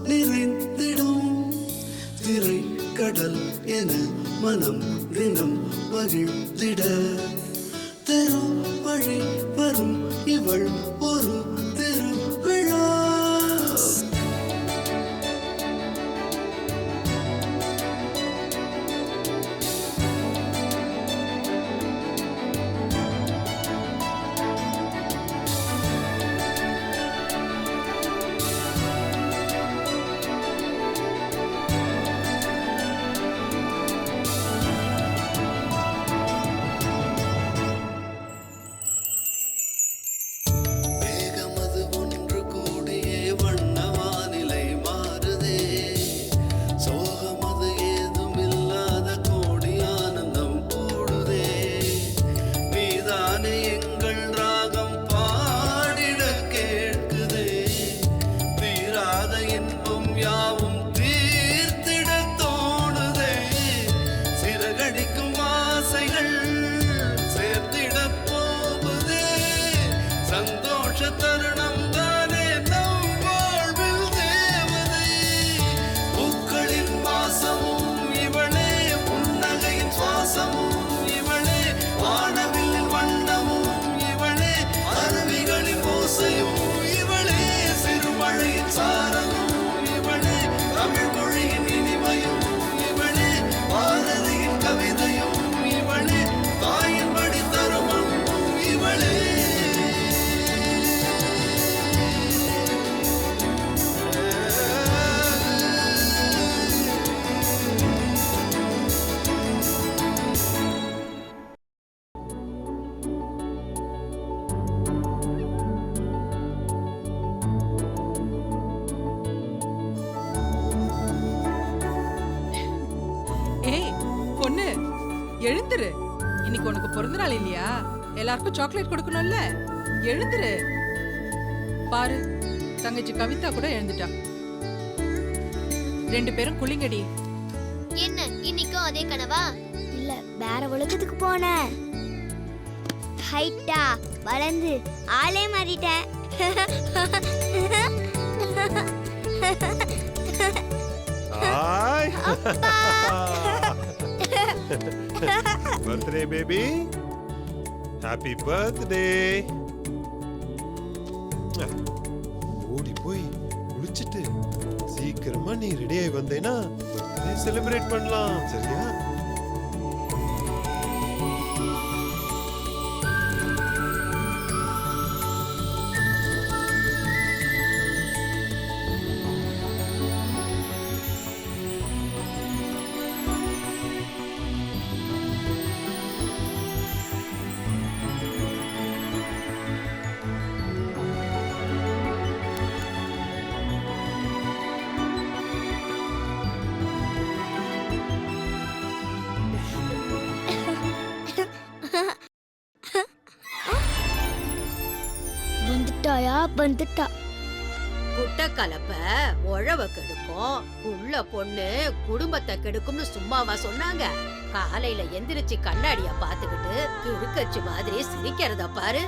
நிறைந்திடும் திரை கடல் என மனம் தினம் மகிழ்ந்திட தெரும் வழி வரும் இவள் ஒரு திருவிழா. எழுந்துரு, இன்னைக்கு உனக்கு பிறந்த நாள் இல்லையா? எல்லாருக்கும் சாக்லேட் கொடுக்கணும்ல, எழுந்துரு. பாரு, தங்கச்சி கவிதா கூட எழுந்துட்டா. ரெண்டு பேரும் குளிங்கடி. என்ன இன்னைக்கும் அதே கனவா? இல்ல, வேற உலகத்துக்கு போன. ஹைட்டா வளர்ந்து ஆளே மாறிட்டேன். Birthday baby, happy birthday. ஓடி போய் குளிச்சிட்டு சீக்கிரமா நீ ரெடி ஆகி வந்தேனா பர்த்டே செலிப்ரேட் பண்ணலாம், சரியா? வந்துட்டா. குட்ட கலப்ப உழவ கெடுக்கும், உள்ள பொண்ணு குடும்பத்தை கெடுக்கும்னு சும்மாவா சொன்னாங்க? காலையில எந்திரிச்சு கண்ணாடிய பாத்துக்கிட்டு கிறுக்கச்சு மாதிரி சிரிக்கிறத பாரு.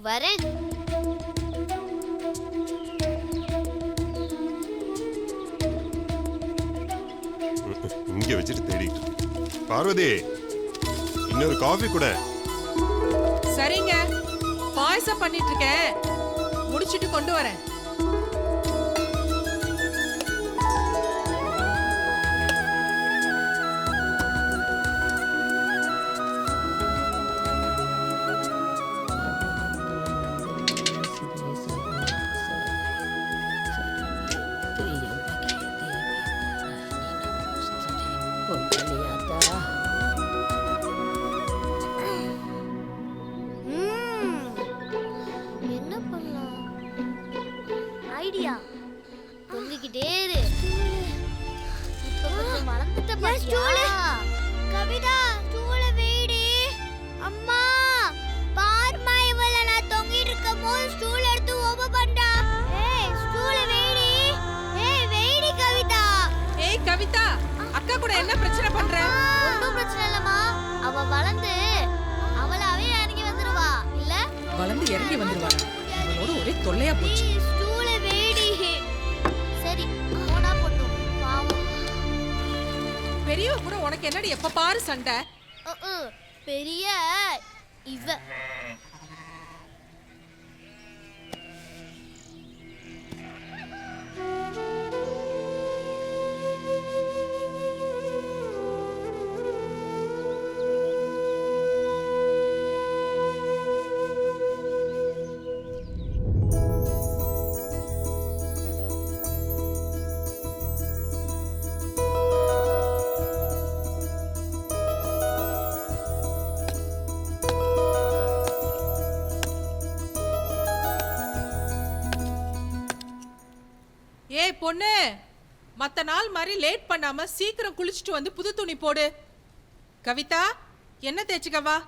வரேன். இங்க வச்சுட்டு தேடிட்டு இருக்கு. பார்வதி, இன்னொரு காஃபி கூட. சரிங்க, பாயசம் பண்ணிட்டு இருக்கேன், முடிச்சிட்டு கொண்டு வரேன். என்ன பண்ணலாம்? ஐடியா. தொங்கிக்கிட்டே இரு. இப்ப கொஞ்சம் வளர்ந்துட்ட பாத்தியா? கவிதா, ஸ்டூல வெயிடி. அம்மா, பார்மா இவள நான் தொங்கிட்டு இருக்கும்போது ஸ்டூல் எடுத்து ஓபன் பண்ணா. ஏய், ஸ்டூல வெயிடி. ஏய், வெயிடி கவிதா. ஏய் கவிதா, அக்கா கூட என்ன பிரச்சனை பண்ற? ஒண்ணும் பிரச்சனை இல்லம்மா. அவ வளர்ந்து அவளாவே இறங்கி வந்துருவா. இல்ல? வளர்ந்து இறங்கி வந்துருவாங்க. அவளோட ஒரே தொல்லையா போச்சு. ஸ்டூல வேடி. சரி, போனா போட்டும். பாவம். பெரியவ கூட உனக்கு என்னடி எப்ப பாரு சண்டை? பெரிய இவ. ஏய் பொண்ணு, மத்த நாள் மாதிரி லேட் பண்ணாம சீக்கிரம் குளிச்சுட்டு வந்து புது துணி போடு. கவிதா, என்ன தேய்ச்சிக்கவா?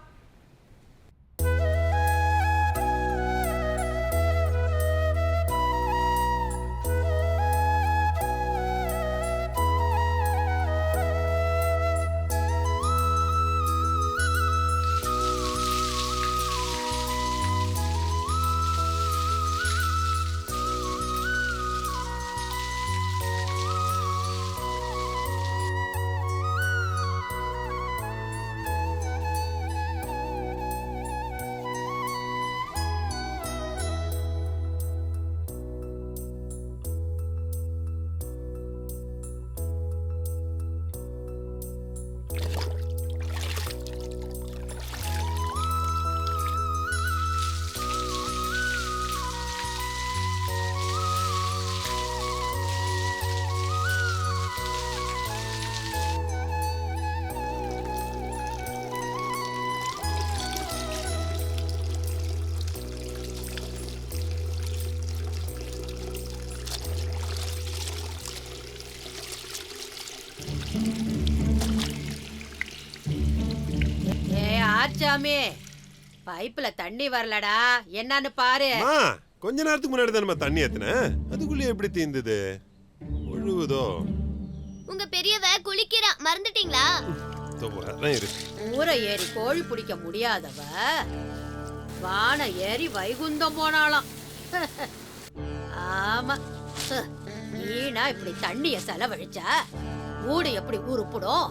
ஆச்சாமி, பைப்ல தண்ணி வரலடா, என்னன்னு பாரு. கொஞ்ச நேரத்துக்கு முன்னாடி தான் நம்ம தண்ணி ஏத்துனேன், அதுக்குள்ளே எப்படி தீர்ந்தது? ஒழுகுதோ? உங்க பெரியவ குளிக்கிறா, மறந்துட்டீங்களா? ஊரை ஏறி கோழி பிடிக்க முடியாதவ வான ஏறி வைகுந்தம் போனாலாம். ஆமா, நீனா இப்படி தண்ணிய செலவழிச்சா ஊடு எப்படி ஊருப்படும்?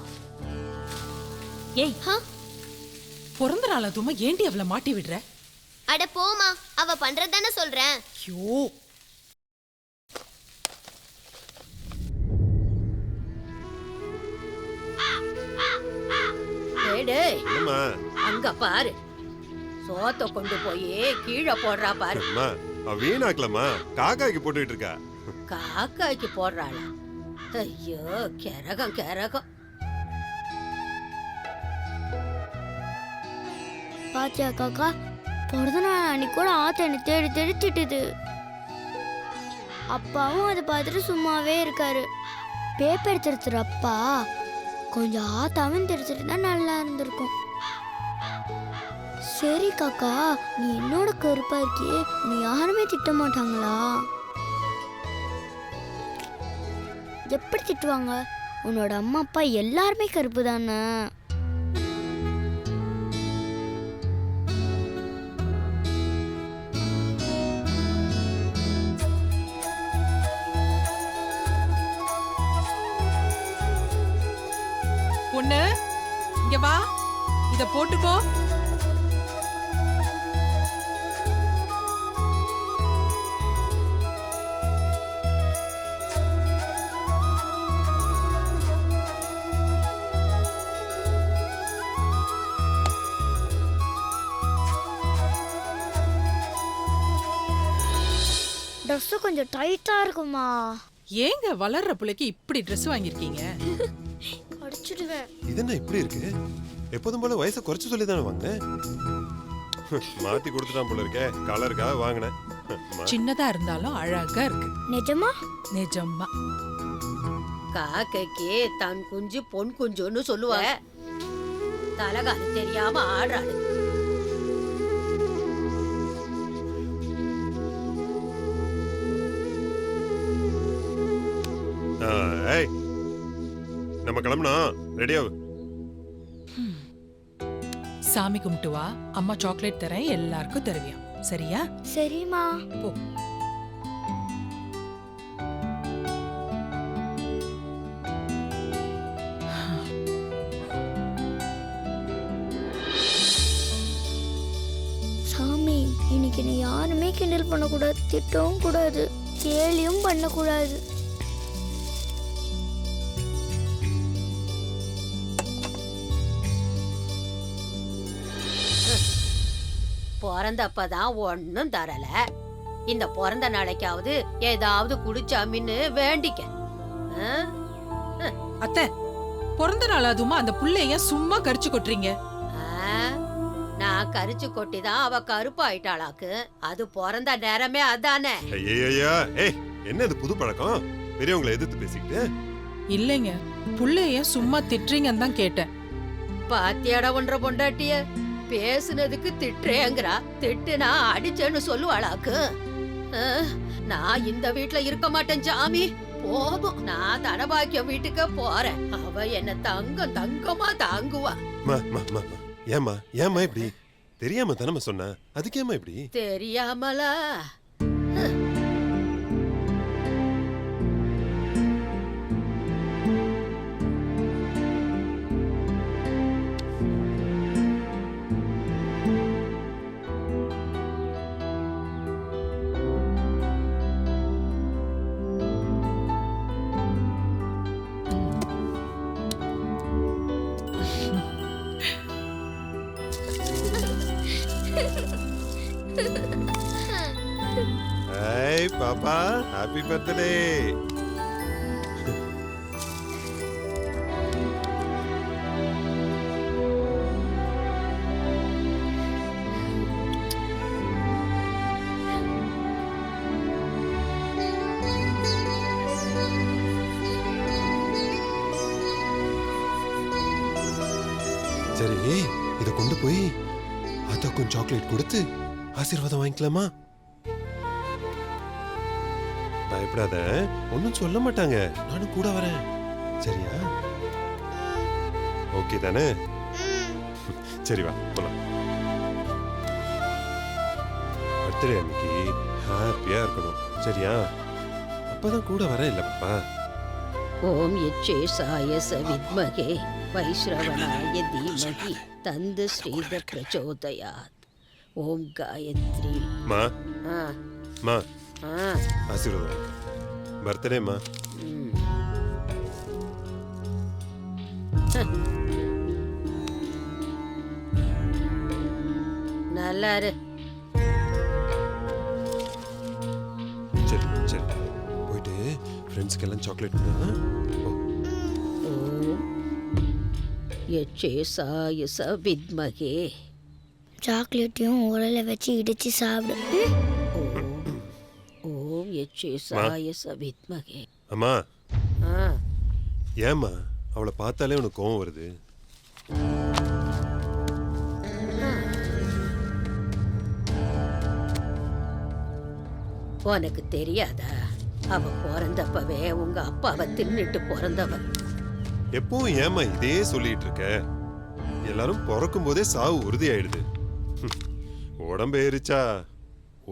ஏய், பிறந்த நாள் அதுமா ஏண்டி அவளை மாட்டி விடுற? அட போமா, அவ பண்றதானே சொல்றேன். ஐயோ, அங்க பாரு, சோத்த கொண்டு போய் கீழே போடுறா பாரு. வீணாக்கலமா, காக்காய்க்கு போட்டுட்டு இருக்கா. காக்காய்க்கு போடுறாளா? ஐயோ, கரகம் கரகம். பாத்தியா காக்கா, பிறந்த நாள் அன்னைக்கு கூட ஆத்த என்னை தேடி தேடி திட்டுது. அப்பாவும் அதை பார்த்துட்டு சும்மாவே இருக்காரு. பேப்பர் திருத்துற அப்பா கொஞ்சம் ஆத்தாவும் திருத்துட்டு தான் நல்லா இருந்திருக்கும். சரி காக்கா, நீ என்னோட கருப்பா இருக்கியே, நீ யாருமே திட்ட மாட்டாங்களா? எப்படி திட்டுவாங்க? உன்னோட அம்மா அப்பா எல்லாருமே கருப்பு தானே. இங்க வா, இத போட்டுக்கோ. ட்ரெஸ் கொஞ்சம் டைட்டா இருக்குமா? ஏங்க வளர்ற பிள்ளைக்கு இப்படி Dress வாங்கியிருக்கீங்க? அடிச்சிடுவேன். இது என்ன இப்படி இருக்கு? எப்போதும் போல வயசை குறைச்சு சொல்லி தானே வாங்கினேன். மாத்தி கொடுத்துட்டான் போல இருக்கே. கலருக்காக வாங்கினேன். சின்னதா இருந்தாலும் அழகா இருக்கு. நிஜமா? நிஜமா. காக்கைக்கு தன் குஞ்சு பொன் குஞ்சுன்னு சொல்லுவாங்க. தலகாணி தெரியாம ஆடுறாரு. ஏய், நம்ம கிளம்பணும். ரெடியாவு. சாமி கும்பிட்டு வா, அம்மா சாக்லேட் தரேன், எல்லாருக்கும் தருவியா? சரியா? சரிம்மா. போ. சாமி, இன்னைக்கு நீ யாருமே கிண்டல் பண்ணக்கூடாது, திட்டவும் கூடாது, கேலியும் பண்ணக்கூடாது. பிறந்தப்பதான் ஒன்னும் தரல. இந்த பிறந்த நாளைக்காவது ஏதாவது குடிச்சாமின்னு வேண்டிக்க. ஆ? அத்தை, பிறந்த நாள் அதுமா அந்த புள்ளைய சும்மா கரிச்சு கொட்டுறீங்க. ஆ? நான் கரிச்சு கொட்டிதான் அவ கருப்பாயிட்டாளாக்கு. அது பிறந்த நேரமே அதானே. ஐயா, ஏய், என்ன இது புது பழக்கம்? பெரியவங்களை எதிர்த்து பேசிக்கிட்டு. இல்லைங்க, புள்ளைய சும்மா திட்டுறீங்கன்னு தான் கேட்டேன். பாத்தியாட ஒன்ற பொண்டாட்டிய பேசுனதுக்கு திட்டுறேங்கிறா. திட்டுனா அடிச்சேன்னு சொல்லுவாளாக்கு. நான் இந்த வீட்ல இருக்க மாட்டேன் சாமி. போதும், நான் தனபாக்கியம் வீட்டுக்கு போறேன். அவ என்ன தங்கம் தங்கமா தாங்குவா. ஏமா ஏமா இப்படி? தெரியாம தானே சொன்ன, அதுக்கேமா இப்படி? தெரியாமலா? ஏய் பாப்பா, ஹாப்பி பர்த்டே. சரி, இத கொண்டு போய் அத்தாக்கும் சாக்லேட் கொடுத்து ஆசீர்வாதம் வாங்கிக்கலாமா? பயப்படாத, ஒன்னும் சொல்ல மாட்டாங்க. நானும் கூட வரேன். சரியா? ஓகே தானே? சரி வா போலாம். பர்த்டே அன்னைக்கு ஹாப்பியா இருக்கணும். சரியா? அப்பதான் கூட வரேன் இல்ல பாப்பா. ஓம் யச்சேசாய சவித்மகே வைஷ்ரவணாய தீமகி தந்து ஸ்ரீத பிரச்சோதயாத். ஓம் காயத்ரி. மா ஆ மா ஆ ஆசீர்வாதம். பர்த்டே மா. ம். நல்லா இரு. சரி சரி, போயிட்டு ஃப்ரெண்ட்ஸ்க்கெல்லாம் சாக்லேட் கொடு. ஓம் யச்சேசாய சவித்மகே. சாக்லேட்டையும் உரல வச்சு இடிச்சு சாப்பிடு. ஓம் யச்சேசாய சவித்மகே. அம்மா, ஆ ஏம்மா அவளை பார்த்தாலே உனக்கு கோவம் வருது? உனக்கு தெரியாதா? அவ பிறந்தப்பவே உங்க அப்பாவை தின்னுட்டு பிறந்தவ. எப்பவும் ஏம்மா இதே சொல்லிட்டு இருக்க? எல்லாரும் பிறக்கும் போதே சாவு உறுதி ஆயிடுது. உடம்பு ஏறிச்சா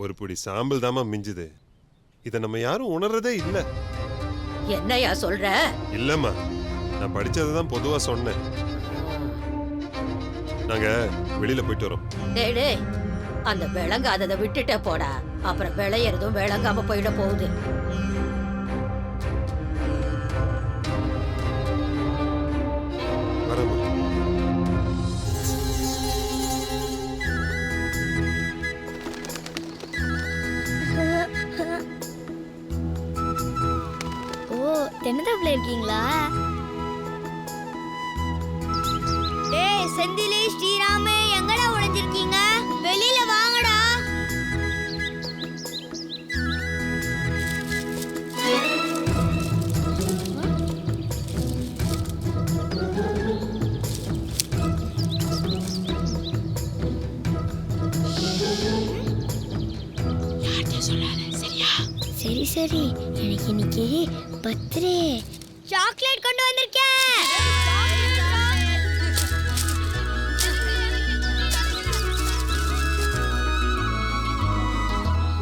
ஒரு பிடி சாம்பல் தாமா மிஞ்சுது. இத நம்ம யாரும் உணர்றதே இல்ல. என்னையா சொல்ற? இல்லம்மா, நான் படிச்சதான் பொதுவா சொன்னேன். நாங்க வெளியில போயிட்டு வரோம். டேய் டேய், அந்த விளங்காததை விட்டுட்டே போடா. அப்புறம் விளையறதும் விளங்காம போயிட போகுது. வரமா. ஓ தென்னந்தோப்புல இருக்கீங்களா? டேய் செந்திலி ஸ்ரீராமு எங்கடா உடைஞ்சிருக்கீங்க? வெளியில வாங்கடா. சரி சரி, எனக்கு இன்னைக்கு பர்த்டே. சாக்லேட் கொண்டு வந்திருக்கேன்.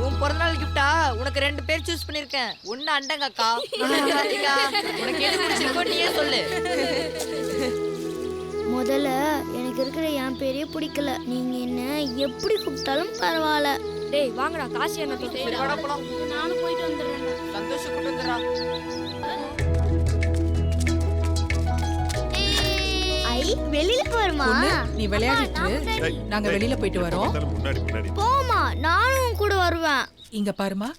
உன் பிறந்தநாள் கிஃப்டா உனக்கு 2 பேர் சூஸ் பண்ணிருக்கேன். ஒன்னு அண்டங்கக்கா, உனக்கு எது பிடிச்சிருக்கோ நீயே சொல்லு. முதல்ல எனக்கு இருக்கிற என் பேரே பிடிக்கல. நீங்க என்ன எப்படி கூப்பிட்டாலும் பரவாயில்ல. டேய் வாங்கடா, காசு என்ன சரி வாடா போலாம். நானும் போயிட்டு வந்துடுறேன். சந்தோஷம் கொண்டு வந்துடா. ஐ வெளியில போறமா? பொண்ணு, நீ விளையாடிட்டு ஏய், நாங்க ஏய், வெளியில போயிட்டு எப்ப வரோம். பார்த்தாலும் முன்னாடி முன்னாடி. போமா, நானும் கூட வருவேன். இங்க பாருமா,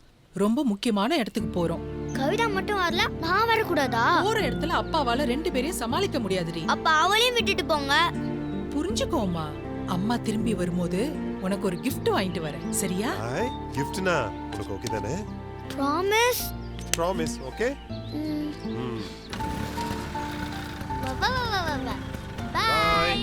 ரொம்ப முக்கியமான இடத்துக்கு போறோம். கவிதா மட்டும் வரல, நான் வரக்கூடாதா? போற இடத்துல அப்பாவால 2 பேரையும் சமாளிக்க முடியாதுடி. அப்ப அவளையும் விட்டுட்டு போங்க. புரிஞ்சுக்கோமா, அம்மா திரும்பி வரும்போது உனக்கு ஒரு gift வாங்கிட்டு வரேன், சரியா? ஹாய், கிஃப்ட்னா உனக்கு ஓகே தானே? ப்ராமிஸ். Promise okay? பை.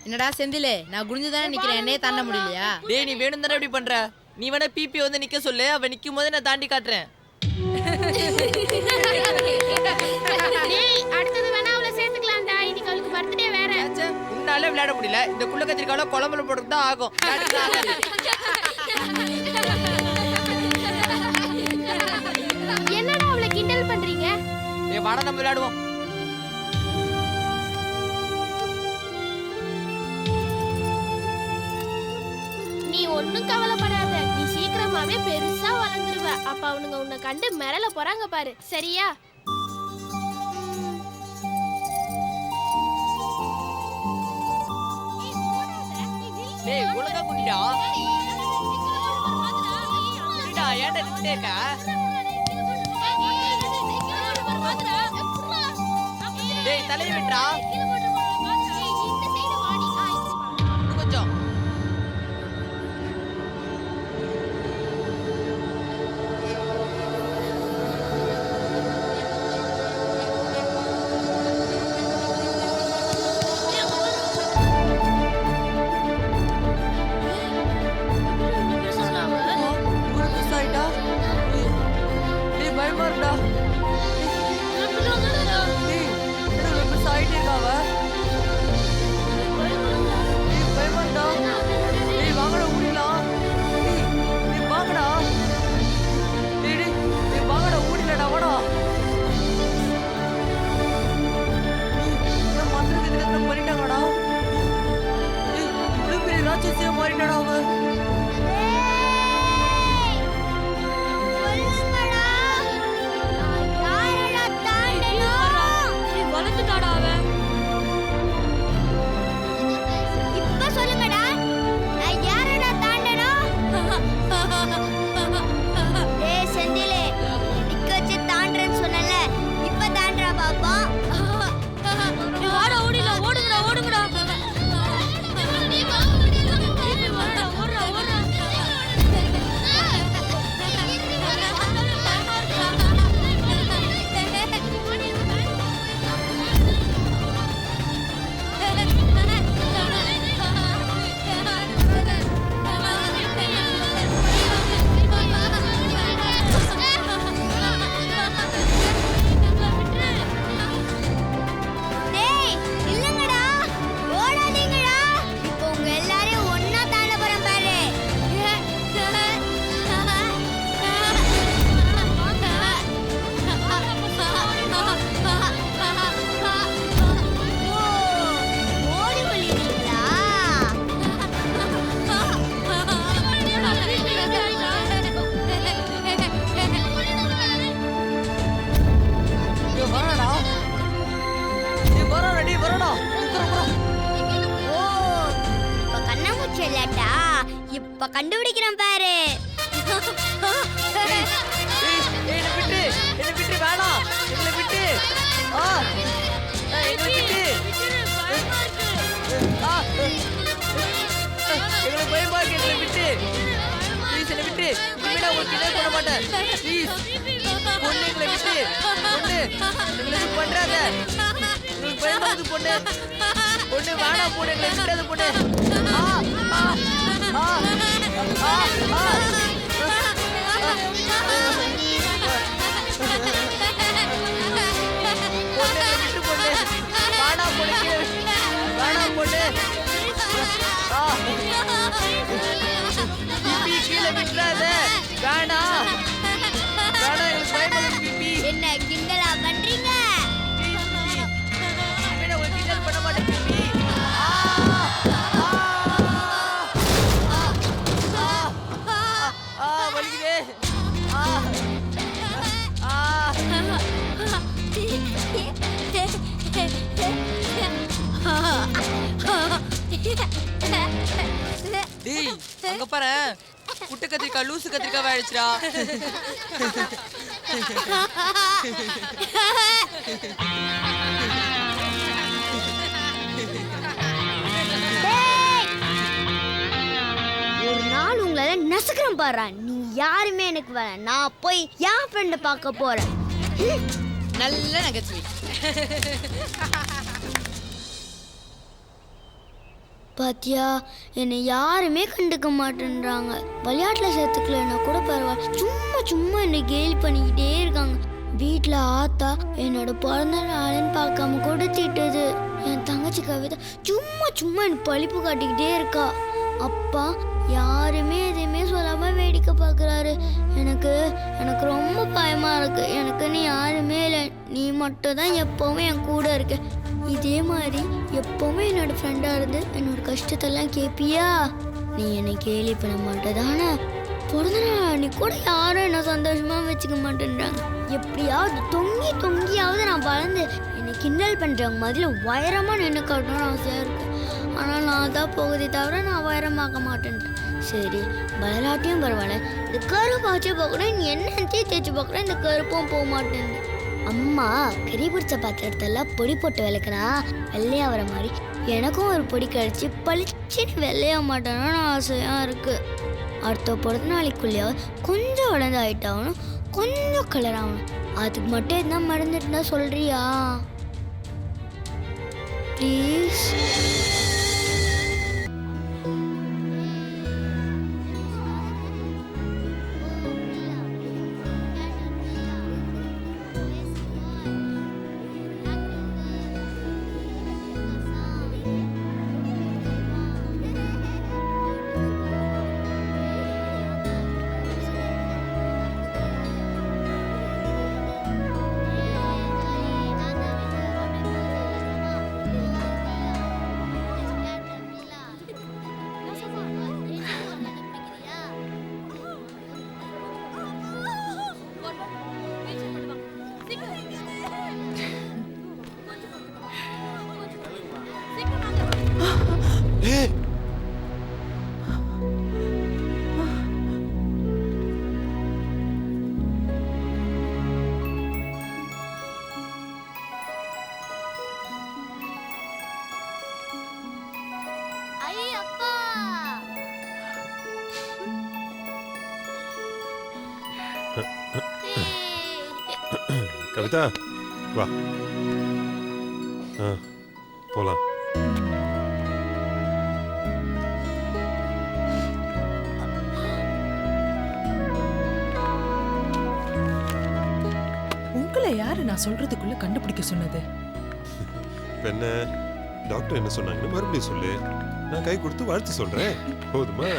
என்னடா செந்திலே, நான் குனிஞ்சுதானே நிக்கிறேன், என்னையே தாண்ட முடியலையா? டேய் நீ வேணும் தானே இப்படி பண்ற? நீ வேணா பிபி வந்து நிக்க சொல்லு, அவ நிக்கும் போது நான் தாண்டி காட்டுறேன். டேய் அடுத்தது வேணா அவளை சேர்த்துக்கலாம்டா, இன்னைக்கு அவளுக்கு பர்த்டே வேற. உன்னால விளையாட முடியல, இந்த குள்ள கத்திரிக்கால குழம்புல போட்டு தான் ஆகும். என்னடா அவளை கிண்டல் பண்றீங்க? டேய் வாடா நம்ம விளையாடுவோம். நீ ஒண்ணும் கவலைப்படாத, நீ சீக்கிரமாவே பெருசா வளர்ந்துருவ. அப்ப அவனுங்க உன்னை கண்டு மிரள போறாங்க பாரு, சரியா? டேய் ஒழுங்கா குடிடா. குடிடா, ஏன்டா நின்னுட்டேக்க? டேய் தலைய விட்றா. இன்னும் கொஞ்சம். இவ்வளவு பெருசாயிட்டா? டேய் பயமா இருக்குடா. டேய், என்னடா இவ்வளவு பெருசாயிட்டே இருக்கா அவ? ராட்சசியா மாறிட்டாடா அவன். வளர்ந்துட்டாடா அவன். இப்ப சொல்லுங்கடா, நான் யாரடா தாண்டணும்? டேய் செந்திலே, நிக்க வச்சு தாண்டறேன்னு சொன்னல, இப்ப தாண்டறா பாப்பா. வாடா ஓடிடலாம், ஓடுங்கடா ஓடுங்கடா. டேய் இல்லங்கடா, ஓடாதீங்கடா. இப்போ உங்க எல்லாரையும் ஒண்ணா தாண்ட போறேன் பாரு. ஓடி வலிங்களா? டேய் வரடா. டேய் வரடா, டேய் வரடா. ஓ, இப்ப கண்ணாமூச்சி விளையாட்டா? இப்ப கண்டுபிடிக்கிறேன் பாரு. ஏய், என்னை விட்டு வேணாம். எங்களை விட்டு. எங்களை விட்டு. எங்களுக்கு பயமா இருக்கு, எங்களை விட்டு. ப்ளீஸ் என்னை விட்டு. இனிமேல் உங்களுக்கு கிண்டல் பண்ண மாட்டேன். ப்ளீஸ் பொண்ணு எங்களை விட்டு. பொண்ணு எங்களுக்கு பண்றாத. உங்களுக்கு பயமா இருக்கு பொண்ணு. பொண்ணு வேணாம் பொண்ணு, எங்களை விட்டாத பொண்ணு. பொண்ணு எங்களை விட்டு பொண்ணு. வேணாம் பொண்ணு, வேணாம் பொண்ணு. பிபி கீழே விட்டுறாத. வேணாம் வேணாம், எங்களுக்கு பயமா இருக்கு பிபி. என்ன கிண்டலா பண்றீங்க? இனிமேல் உங்களுக்கு கிண்டல் பண்ண மாட்டேன் பிபி. வலிக்குதே. டேய் அங்க பாரு, புட்டு கத்திரிக்காய் லூசு கத்திரிக்காய் ஆயிடுச்சுடா. ஒரு நாள் உங்களால நசுக்கிறேன் பாரு. நீ யாருமே எனக்கு வேணாம். நான் போய் என் ஃப்ரெண்ட பார்க்க போறேன். நல்ல நகைச்சுவை. பாத்தியா, என்னை யாருமே கண்டுக்க மாட்டேன்றாங்க. விளையாட்டுல சேர்த்துக்கலன்னா கூட பரவாயில்ல, சும்மா சும்மா என்னை கேலி பண்ணிக்கிட்டே இருக்காங்க. வீட்டில் ஆத்தா என்னோட பிறந்த நாளுன்னு பார்க்காம கூட திட்டுது. என் தங்கச்சி கவிதா சும்மா சும்மா எனக்கு பழிப்பு காட்டிக்கிட்டே இருக்கா. அப்பா யாருமே எதையுமே சொல்லாம வேடிக்கை பார்க்குறாரு. எனக்கு ரொம்ப பயமா இருக்கு. எனக்குன்னு யாருமே இல்லை, நீ மட்டும் தான் எப்பவும் என் கூட இருக்க. இதே மாதிரி எப்பவுமே என்னோட ஃப்ரெண்டா இருந்து என்னோட கஷ்டத்தெல்லாம் கேட்பியா? நீ என்னை கேலி பண்ண மாட்டேதானே? பிறந்த நாள் அன்னைக்கு கூட யாரும் என்ன சந்தோஷமா வச்சுக்க மாட்டேன்றாங்க. எப்படியாவது தொங்கியாவது நான் வளர்ந்து என்னை கிண்டல் பண்றவங்க மாதிரில உயரமா நின்று காட்டணும்னு ஆசையா இருக்கு. ஆனால் நான் தான் போகுதே தவிர நான் உயரமாக்க மாட்டேன்றேன். சரி வளராட்டியும் பரவாயில்ல, இந்த கருப்பு வச்சு பார்க்கணும், நீ என்ன தேய்ச்சி பார்க்கணும், இந்த கருப்பும் போக மாட்டேங்குது. அம்மா கறி பிடிச்ச பாத்திரத்தெல்லாம் பொடி போட்டு விளக்குனா வெள்ளையா வர மாதிரி எனக்கும் ஒரு பொடி கழிச்சு பளிச்சுன்னு வெள்ளைய மாட்டேன்னு ஆசையா இருக்கு. அடுத்த பிறந்த நாளைக்குள்ளேயாவது கொஞ்சம் உடந்து ஆயிட்டாகணும், கொஞ்சம் கலர் ஆகணும். அதுக்கு மட்டும் என்ன மறந்துட்டு இருந்தா சொல்றியா ப்ளீஸ்? கவிதா வா. போலாம். உங்களை யாரு நான் சொல்றதுக்குள்ள கண்டுபிடிக்க சொன்னது? இப்ப என்ன டாக்டர் என்ன சொன்னாங்கன்னு மறுபடியும் சொல்லு. நான் கை கொடுத்து வாழ்த்து சொல்றேன். போதுமா?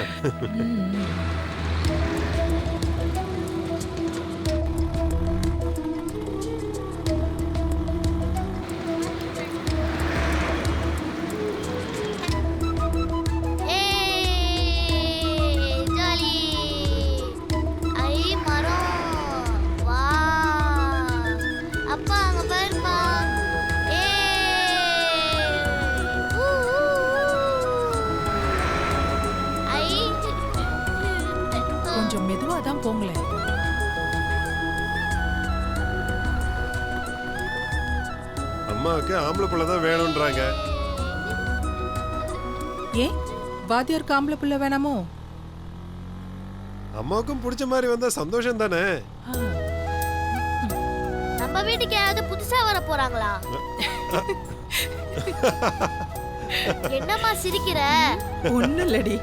ஜாலி. ஐ மரம். வா. அப்பா அங்க பாருப்பா. ஊ, ஐ. கொஞ்சம் மெதுவா தான் போங்களேன். அம்மாவுக்கு ஆம்பளை பிள்ளை தான் வேணும்ன்றாங்க. ஏன் வாத்தியாருக்கு ஆம்பளை பிள்ளை வேணாமோ? அம்மாவுக்கும் பிடிச்ச மாதிரி வந்தா சந்தோஷம் தானே. நம்ம வீட்டுக்கு யாராவது புதுசா வர போறாங்களா? என்னம்மா சிரிக்கிற? ஒண்ணு இல்லடி.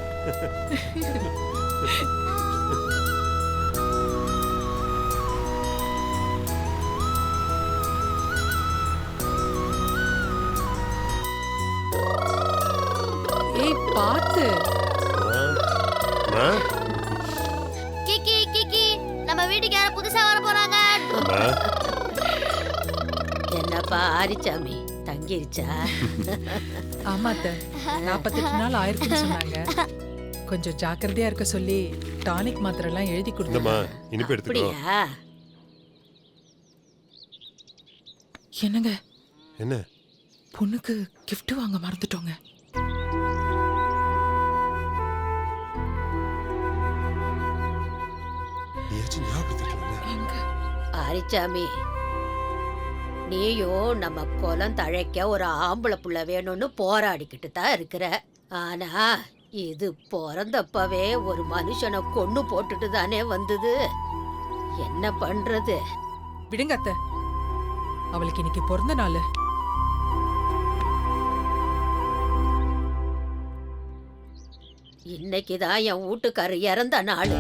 ஏய் பாத்து. அம்மா, கிக்கி கிக்கி நம்ம வீட்டுக்கு யாராவது புதுசா வர போறாங்க? அம்மா, என்னப்பா ஆரிச்சாமி தங்கிருச்சா? ஆமாத்த 48 நாள் ஆயிருக்குன்னு சொன்னாங்க. கொஞ்சம் ஜாக்கிரதையா இருக்க சொல்லி டானிக் மாத்திரை எல்லாம் எழுதி இந்தம்மா கொடுத்தேன். இனிப்பு எடுத்துக்கோ. அப்படியா? என்னங்க என்ன? பொண்ணுக்கு gift வாங்க மறந்துட்டோங்க. நீயாச்சும் ஞாபகப்படுத்திக்கலாம்ல. எங்க? ஆரிச்சாமி நீயும் நம்ம குலம் தழைக்க ஒரு ஆம்பளை புள்ள வேணும்னு போராடிக்கிட்டு தான் இருக்கிற. ஆனா இது பிறந்தப்பவே ஒரு மனுஷனை கொன்னு போட்டுட்டு தானே வந்தது. என்ன பண்றது? விடுங்க அத்தை. அவளுக்கு இன்னைக்கு பிறந்த நாள். இன்னைக்குதான் என் வீட்டுக்காரர் இறந்த நாள்.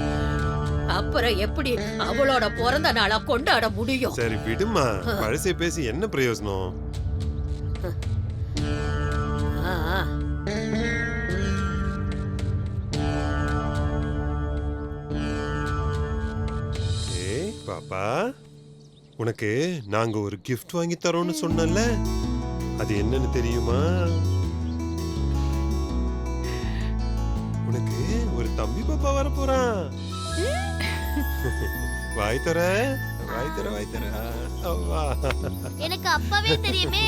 அப்புறம் எப்படி அவளோட பிறந்த நாளா கொண்டாட முடியும்? சரி விடுமா, பழசை பேசி என்ன பிரயோஜனம்? ஆ, ஆ. ஏய் பாப்பா, உனக்கு நாங்க ஒரு கிஃப்ட் வாங்கி தரோம்னு சொன்னல, அது என்னன்னு தெரியுமா? உனக்கு ஒரு தம்பி பாப்பா வர போறான். வாய் தர வாய் தர வாய் தர. அம்மா எனக்கு அப்பவே தெரியுமே.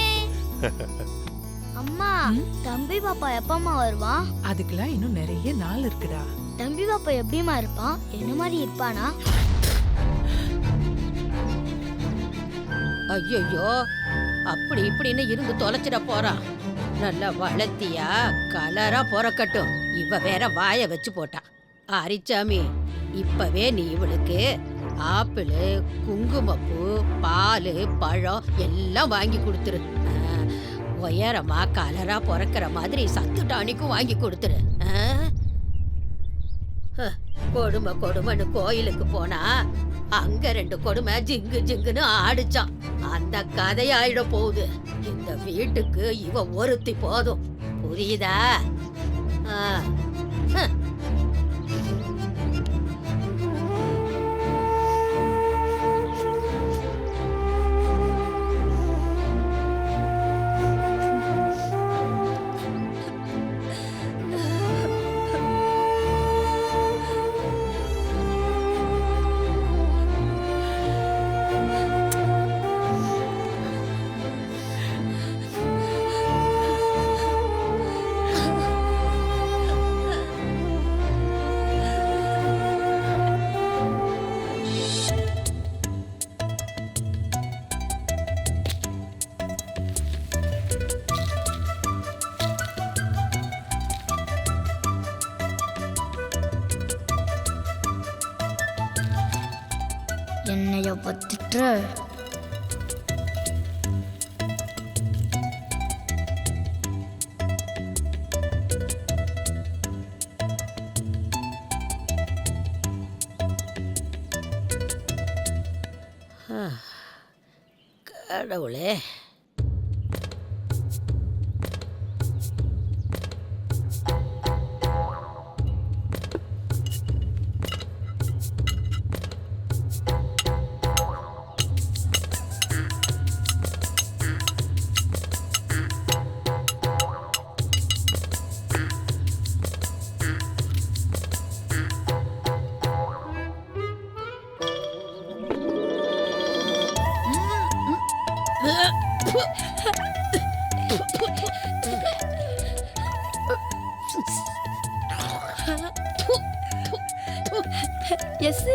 அம்மா தம்பி பாப்பா எப்பமா வருவான்? அதுக்கெல்லாம் இன்னும் நிறைய நாள் இருக்குடா. தம்பி பாப்பா எப்படிமா இருப்பான்? என்ன மாதிரி இருப்பானா? ஐயோ அப்படி இப்படின்னு இருந்து தொலைச்சிட போறான். நல்லா வளர்த்தியா கலரா பொறக்கட்டும். இவ வேற வாய வச்சு போட்டான். அரிச்சாமி இப்பவே நீ இவளுக்கு ஆப்பிள், குங்குமப்பூ, பால், பழம் எல்லாம் வாங்கி கொடுத்துரு. உயரமா கலரா பொறக்கிற மாதிரி சத்து டானிக்கும் வாங்கி கொடுத்துரு. கொடுமை கொடுமைன்னு கோயிலுக்கு போனா அங்க 2 கொடுமை ஜிங்கு ஜிங்குன்னு ஆடிச்சான். அந்த கதையாயிட போகுது. இந்த வீட்டுக்கு இவ ஒருத்தி போதும். புரியுதா? என்னைய பத்திட்டு கடவுளே. எஸ்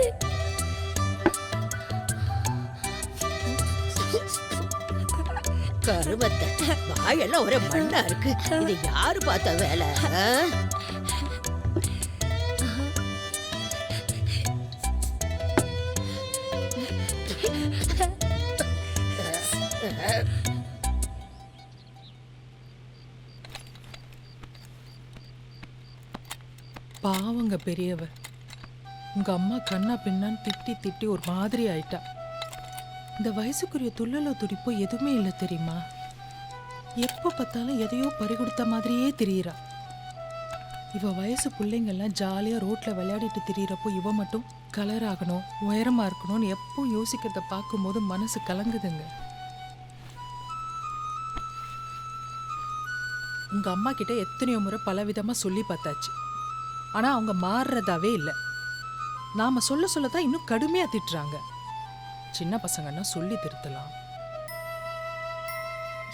கருமத்தை வாயெல்லாம் ஒரே மண்ணா இருக்கு. இது யாரு பார்த்த வேலை? பாவங்க பெரியவர். உங்க அம்மா கண்ணா பின்னான்னு திட்டி திட்டி ஒரு மாதிரி ஆயிட்டா. இந்த வயசுக்குரிய துள்ளலோ துடிப்போ எதுவுமே இல்லை தெரியுமா? எப்போ பார்த்தாலும் எதையோ பறிகொடுத்த மாதிரியே திரியிறா. இவ வயசு பிள்ளைங்கள்லாம் ஜாலியா ரோட்ல விளையாடிட்டு திரியிறப்போ இவ மட்டும் கலர் ஆகணும், உயரமா இருக்கணும்னு எப்போ யோசிக்கிறத பார்க்கும்போது மனசு கலங்குதுங்க. உங்க அம்மா கிட்ட எத்தனையோ முறை பலவிதமா சொல்லி பார்த்தாச்சு. ஆனா அவங்க மாறுறதாவே இல்லை. நாம சொல்ல சொல்லதான் இன்னும் கடுமையா திட்டுறாங்க. சின்ன பசங்கன்னா சொல்லி திருத்தலாம்.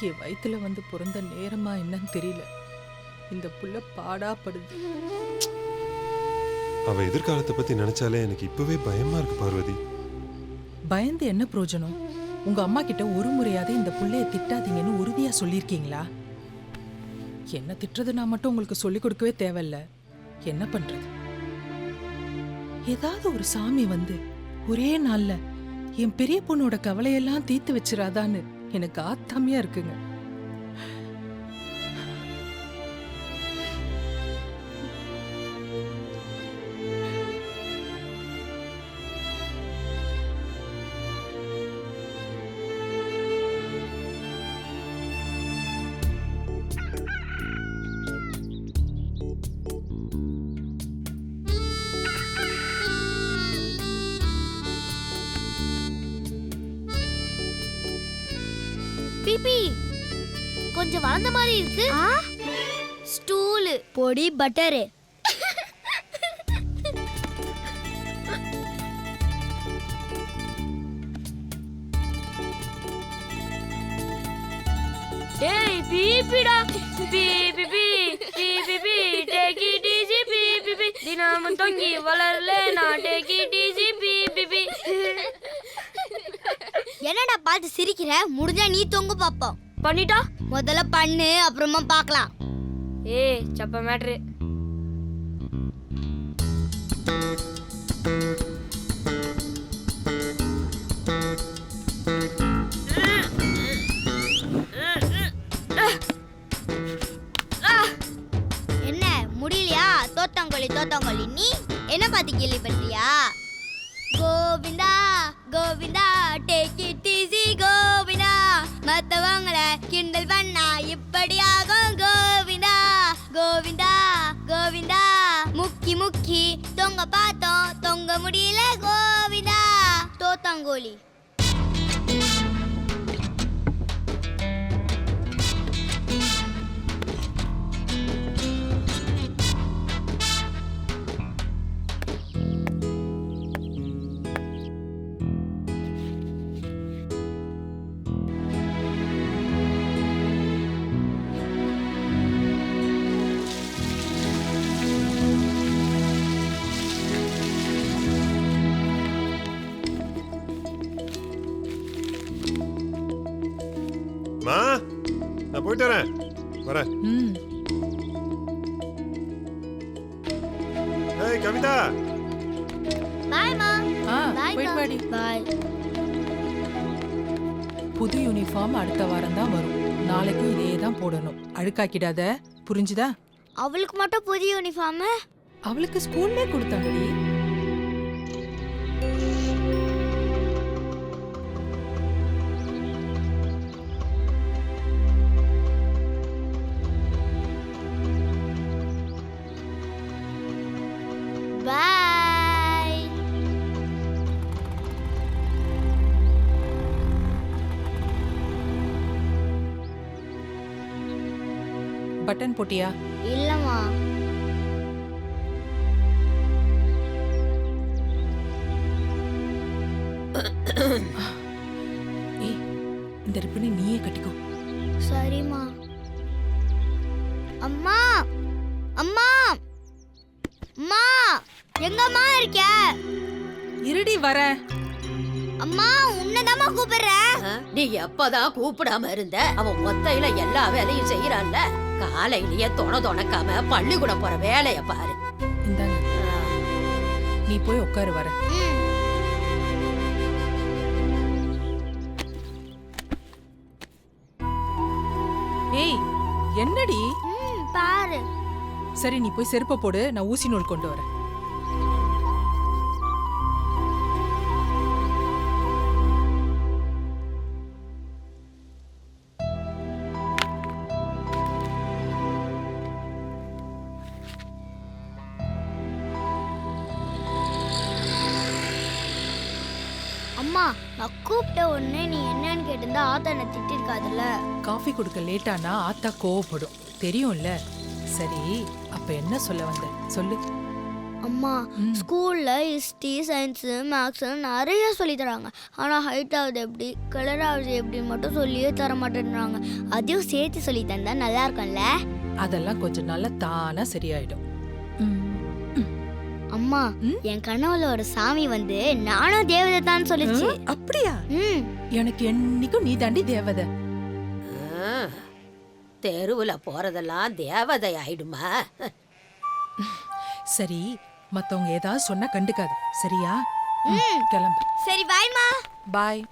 என் வயித்துல வந்து பிறந்த நேரமா என்னன்னு தெரியல. இந்த புள்ள பாடாப்படுது. அவ எதிர்காலத்தை பத்தி நினைச்சாலே எனக்கு இப்பவே பயமா இருக்கு பார்வதி. பயந்து என்ன பிரயோஜனம்? உங்க அம்மா கிட்ட ஒரு முறையாவது இந்த புள்ளைய திட்டாதீங்கன்னு உறுதியா சொல்லியிருக்கீங்களா? என்ன திட்டுறது நான் மட்டும் உங்களுக்கு சொல்லிக் கொடுக்கவே தேவையில்ல. என்ன பண்றது? ஏதாவது ஒரு சாமி வந்து ஒரே நாள்ல என் பெரிய பொண்ணோட கவலையெல்லாம் தீர்த்து வச்சிராதான்னு எனக்கு ஆத்தாமையா இருக்குங்க. பிபி கொஞ்சம் வளர்ந்த மாதிரி இருக்கு. ஸ்டூலு பொடி பட்டரு. டேய் பிபிடா பிபிபி பிபிபி டேக் இட் ஈஸி பிபிபி தினமும் தொங்கி வளரல நான் டேக் இட் ஈஸி பிபிபி. என்னடா பார்த்து சிரிக்கிற? முடிஞ்சா நீ தொங்க பாப்போம். பண்ணிட்டா முதல்ல பண்ணு, அப்புறமா பார்க்கலாம். ஏய் சப்ப மேட்ரு. என்ன முடியலையா? தோத்தாங்கோலி தோத்தாங்கோலி. நீ என்ன பார்த்து கேள்விப்பட்டியா? Govinda Govinda take it easy Govinda, மத்தவங்கள கிண்டல் பண்ணா இப்படி ஆகும் கோவிந்தா. கோவிந்தா கோவிந்தா முக்கி முக்கி தொங்க பார்த்தோம், தொங்க முடியல கோவிந்தா. தோத்தாங்கோலி. மா, நான் போயிட்டு வரேன். வரேன். ஏய் கவிதா. பாய் மா. போயிட்டு வாடி. பாய். புது யூனிஃபார்ம் அடுத்த வாரம் தான் வரும். நாளைக்கும் இதே தான் போடணும். அழுக்காக்கிடாத, புரிஞ்சுதா? அவளுக்கு மட்டும் புது யூனிஃபார்ம்? அவளுக்கு ஸ்கூல்லே கொடுத்தாங்கடி. பட்டன் போட்டியா? இல்லம்மா. ஏய், இந்த ரிப்பனை நீயே கட்டிக்கோ. சரிம்மா. அம்மா அம்மா அம்மா எங்கம்மா இருக்க? இருடி வரேன். அம்மா உன்னதாம்மா கூப்பிடுறேன். நீ எப்பதான் கூப்பிடாம இருந்த? அவன் மொத்தையில எல்லா வேலையும் செய்யறான்ல. காலையிலேயே தொணக்காம பள்ளிக்கூடம் போற வேலைய பாரு. இந்தாங்க, நீ போய் உட்காரு வர. ஏய், என்னடி? பாரு. சரி, நீ போய் செருப்பை போடு, நான் ஊசி நூல் கொண்டு வரேன். அம்மா, நான் கூப்பிட்ட உடனே நீ என்னன்னு கேட்டிருந்தா ஆத்தா என்ன திட்டிருக்காதுல்ல. காஃபி கொடுக்க லேட்டானா ஆத்தா கோவப்படும், தெரியும்ல. சரி, அப்ப என்ன சொல்ல வந்த சொல்லு. அம்மா, ஸ்கூல்ல ஹிஸ்ட்ரி, சயின்ஸ், மேக்ஸ் நிறைய சொல்லி தராங்க. ஆனா ஹைட் ஆகுது எப்படி, கலர் ஆகுது எப்படின்னு மட்டும் சொல்லியே தர மாட்டேன்றாங்க. அதையும் சேர்த்து சொல்லி தந்தா நல்லா இருக்கும்ல. அதெல்லாம் கொஞ்சம் நாள்ல தானா சரியாயிடும். அம்மா, என் கனவுல ஒரு சாமி வந்து நானும் தேவதை தான் சொல்லுச்சு. அப்படியா? எனக்கு என்னைக்கும் நீ தாண்டி தேவதை. தெருவுல போறதெல்லாம் தேவதை ஆயிடுமா? சரி, மத்தவங்க ஏதாவது சொன்னா கண்டுக்காத, சரியா? கிளம்பு. சரி, பாய்மா. பாய்.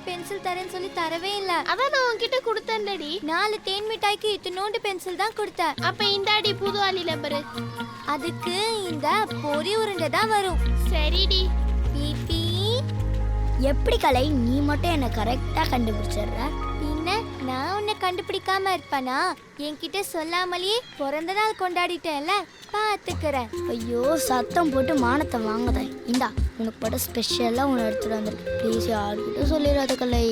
பென்சில் தரேன்னு சொல்லி தரவே இல்ல. அதான் நான் உன்கிட்ட கொடுத்தேன்டி. 4 தேன் மிட்டாய்க்கு இத்தனோண்டு பென்சில் தான் கொடுத்தேன். அப்ப இந்தாடி புது ஆளி நம்பரு. அதுக்கு இந்த பொரி உருண்டை தான் வரும். சரிடி. பிபி, எப்படி கலை நீ மட்டும் என்ன கரெக்டா கண்டுபிடிச்சிடுற? பின்ன நான் உன்னை கண்டுபிடிக்காம இருப்பனா? என்கிட்ட சொல்லாமலேயே பிறந்த நாள் கொண்டாடிட்டேன்ல, பாத்துக்கிறேன். ஐயோ, சத்தம் போட்டு மானத்தை வாங்குதேன். இந்தா, உனக்கு பட ஸ்பெஷலாக ஒன்று எடுத்துட்டு வந்திருக்கு. ப்ளீஸ் யார்கிட்ட சொல்லிடாத கலை.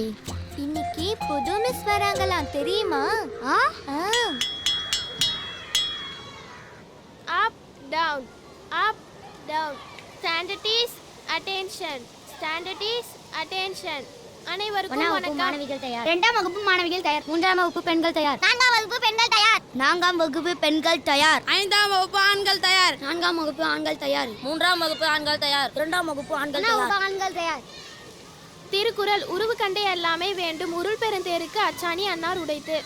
இன்னைக்கு புது மிஸ் வராங்களாம், தெரியுமா? Up down up down. Stand at ease attention. Stand at ease attention. அனைவருக்கும் வணக்கம். மாணவிகள் தயார். 2ஆம் வகுப்பு மாணவிகள் தயார். 3ஆம் வகுப்பு பெண்கள் தயார். 4ஆம் வகுப்பு பெண்கள் தயார். 4ஆம் வகுப்பு பெண்கள் தயார். 5ஆம் வகுப்பு ஆண்கள் தயார். 4ஆம் வகுப்பு ஆண்கள் தயார். 3ஆம் வகுப்பு ஆண்கள் தயார். 2ஆம் வகுப்பு ஆண்கள் தயார். ஆண்கள் தயார். திருக்குறள் உருவு கண்டே எல்லாமே வேண்டும், உருள் பெருந்தேருக்கு அச்சாணி அன்னார் உடைத்து.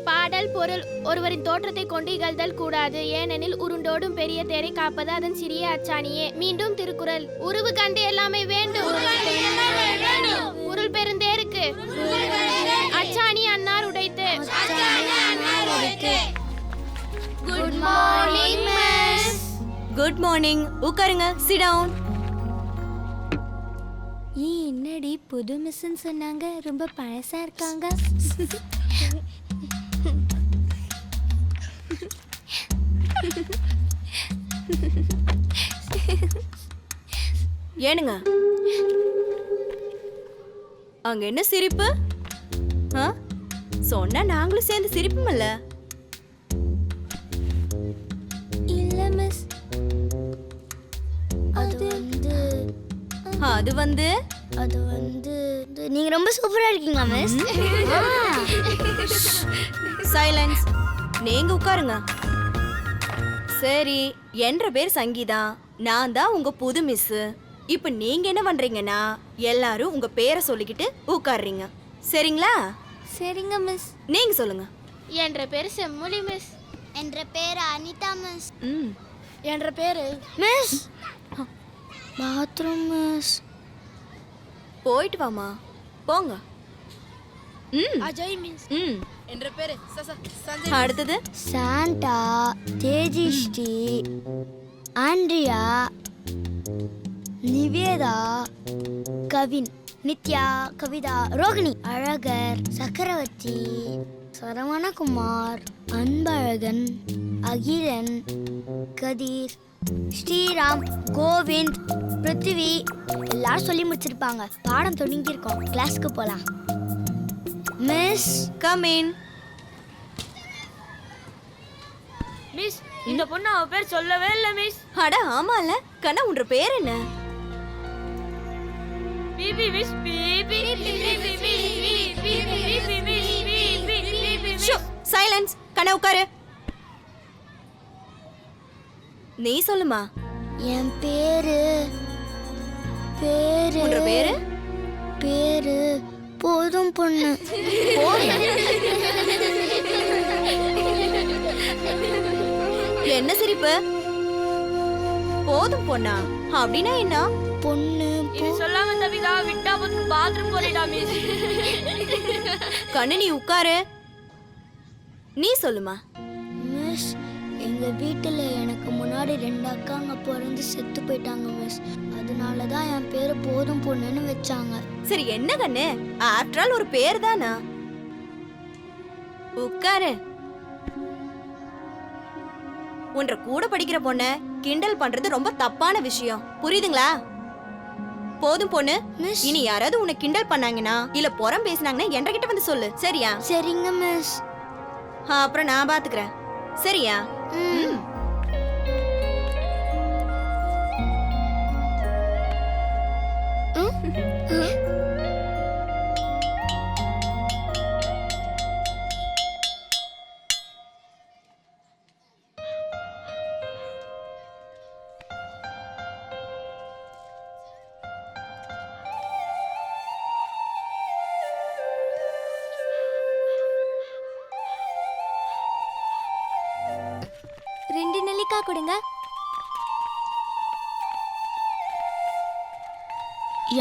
பாடல் பொருள்: ஒருவரின் தோற்றத்தை கொண்டு இகழ்தல் கூடாது, ஏனெனில் உருண்டோடும் பெரிய தேரை காப்பது அதன் சிறிய அச்சாணியே. மீண்டும் திருக்குறள்: உருவு கண்டு எல்லாமே வேண்டும், உருள் பெருந்தேருக்கு அச்சாணி அன்னார் உடைத்து. Good morning miss. Good morning. உட்காருங்க, சிட் டவுன். என்னடி புது மிஸ்ன்னு சொன்னாங்க, ரொம்ப பழசா இருக்காங்க. ஏனுங்க, அங்க என்ன சிரிப்பு? சொன்னா நாங்களும் சேர்ந்து சிரிப்போம்ல. இல்ல மிஸ், அது வந்து நீங்க ரொம்ப சூப்பரா இருக்கீங்க மிஸ். சைலன்ஸ். நீங்க உட்காருங்க. சரி, என்ற பேர் சங்கீதா, நான் தான் உங்க புது மிஸ். இப்ப நீங்க என்ன பண்றீங்கன்னா, எல்லாரும் உங்க பேரை சொல்லிக்கிட்டு உட்கார்றீங்க, சரிங்களா? சரிங்க மிஸ். நீங்க சொல்லுங்க. என்ற பேர் செம்மொழி மிஸ். என்ற பேரு அனிதா மிஸ். என்ற பேரு மிஸ் பாத்ரூம் மிஸ். போயிட்டு வாமா, போங்க. அஜய் மிஸ். என்ற பேரு அடுத்தது சாண்டா, தேஜிஸ்ரீ, ஆண்ட்ரியா, நிவேதா, கவின். நித்யா, கவிதா, ரோகிணி, அழகர், சக்கரவர்த்தி, சரவணகுமார், அன்பழகன், அகிலன், கதிர், ஸ்ரீராம், கோவிந்த், பிருத்திவி எல்லாரும் சொல்லி முடிச்சிருப்பாங்க. பாடம் தொடங்கியிருக்கோம். கிளாஸ்க்கு போலாம். Miss, come in. மிஸ், இந்த பொண்ணு அவ பேர் சொல்லவே இல்ல மிஸ். அட ஆமால. கண்ணா உன்ற பேர் என்ன? பிபி மிஸ், பிபி சைலன்ஸ். கண்ணா உட்காரு. நீ சொல்லுமா. என் பேரு பேரு உன்ற பேரு? பேரு போதும் பொண்ணு. என்ன சிரிப்பு? போதும் பொண்ணா அப்படின்னா என்ன? பொண்ணு இது சொல்லாம தவிகா விட்டா வந்து பாத்ரூம் போறிடா மிஸ். கண்ணு நீ உட்காரு. நீ சொல்லுமா. மிஸ், எங்க வீட்டுல எனக்கு முன்னாடி 2 அக்காங்க பிறந்து செத்து போயிட்டாங்க மிஸ். அதனால தான் என் பேரு போதும் பொண்ணுன்னு வச்சாங்க. சரி என்ன கண்ணு, ஆஃப்டர் ஆல் ஒரு பேர் தானா? உட்காரு. உன்ற கூட படிக்கிற பொண்ண கிண்டல் பண்றது ரொம்ப தப்பான விஷயம், புரியுதுங்களா? போதும் பொண்ணு, மிஸ். இனி யாராவது உன்னை கிண்டல் பண்ணாங்கன்னா இல்ல புறம் பேசினாங்கன்னா என்கிட்ட வந்து சொல்லு, சரியா? சரிங்க மிஸ். அப்புறம் நான் பாத்துக்கிறேன், சரியா? ம். ரெண்டு நெல்லிக்காய் கொடுங்க.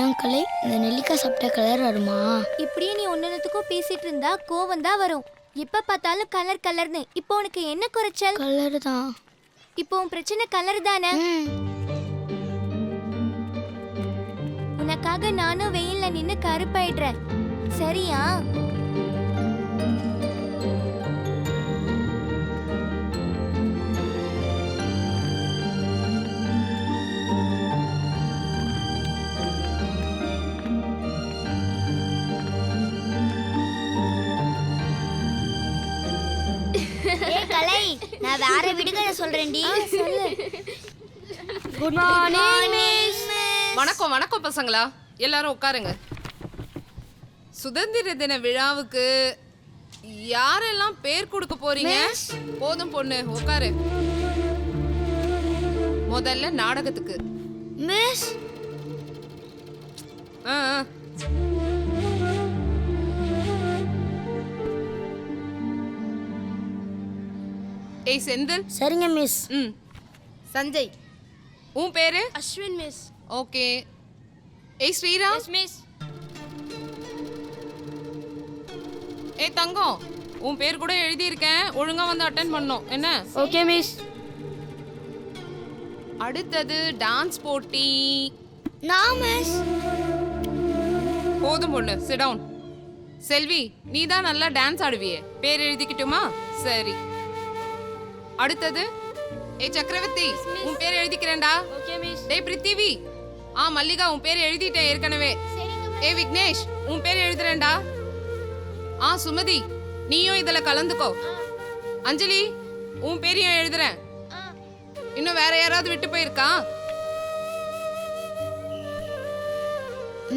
என் கலை, இந்த நெல்லிக்காய் சாப்பிட்ட கலர் வருமா? இப்படியே நீ ஒன்னத்துக்கும் பேசிட்டு இருந்தா கோவம் தான் வரும். எப்ப பார்த்தாலும் கலர் கலர்னு. இப்போ உனக்கு என்ன குறைச்சல்? கலர் தான். இப்போ உன் பிரச்சனை கலர் தானே? உனக்காக நானும் வெயில்ல நின்னு கருப்பாயிடுறேன், சரியா? கலை, நான் வேற விடுகதை சொல்றேன்டி. சொல்லு. Good morning miss. வணக்கம் வணக்கம் பசங்களா, எல்லாரும் உட்காருங்க. சுதந்திர தின விழாவுக்கு யாரெல்லாம் பேர் கொடுக்க போறீங்க? போதும் பொண்ணு உட்காரு. முதல்ல நாடகத்துக்கு. மிஸ். ஆ ஆ. ஏய் செந்தில். சரிங்க மிஸ். ம். சஞ்சய். உன் பேரு? அஸ்வின் மிஸ். ஓகே. ஏய் ஸ்ரீராம். Yes miss. ஏய் தங்கம், உன் பேர் கூட எழுதியிருக்கேன், ஒழுங்கா வந்து அட்டென்ட் பண்ணணும் என்ன? Okay miss. அடுத்தது டான்ஸ் போட்டி. நான் மிஸ். போதும் பொண்ணு, சிட் டவுன். செல்வி, நீ தான் நல்லா டான்ஸ் ஆடுவியே, பேர் எழுதிக்கிட்டுமா? சரி. அடுத்தது ஏய் சக்கரவர்த்தி, உன் பேர் எழுதிக்கிறேன்டா. Okay miss. டேய் பிருத்திவி. மல்லிகா, உன் பேர் எழுதிட்டேன் ஏற்கனவே. ஏய் விக்னேஷ், உன் பேர் எழுதுறேன்டா. சுமதி, நீயும் இதுல கலந்துக்கோ. அஞ்சலி, உன் பேரையும் எழுதுறேன். இன்னும் வேற யாராவது விட்டு போயிருக்கா?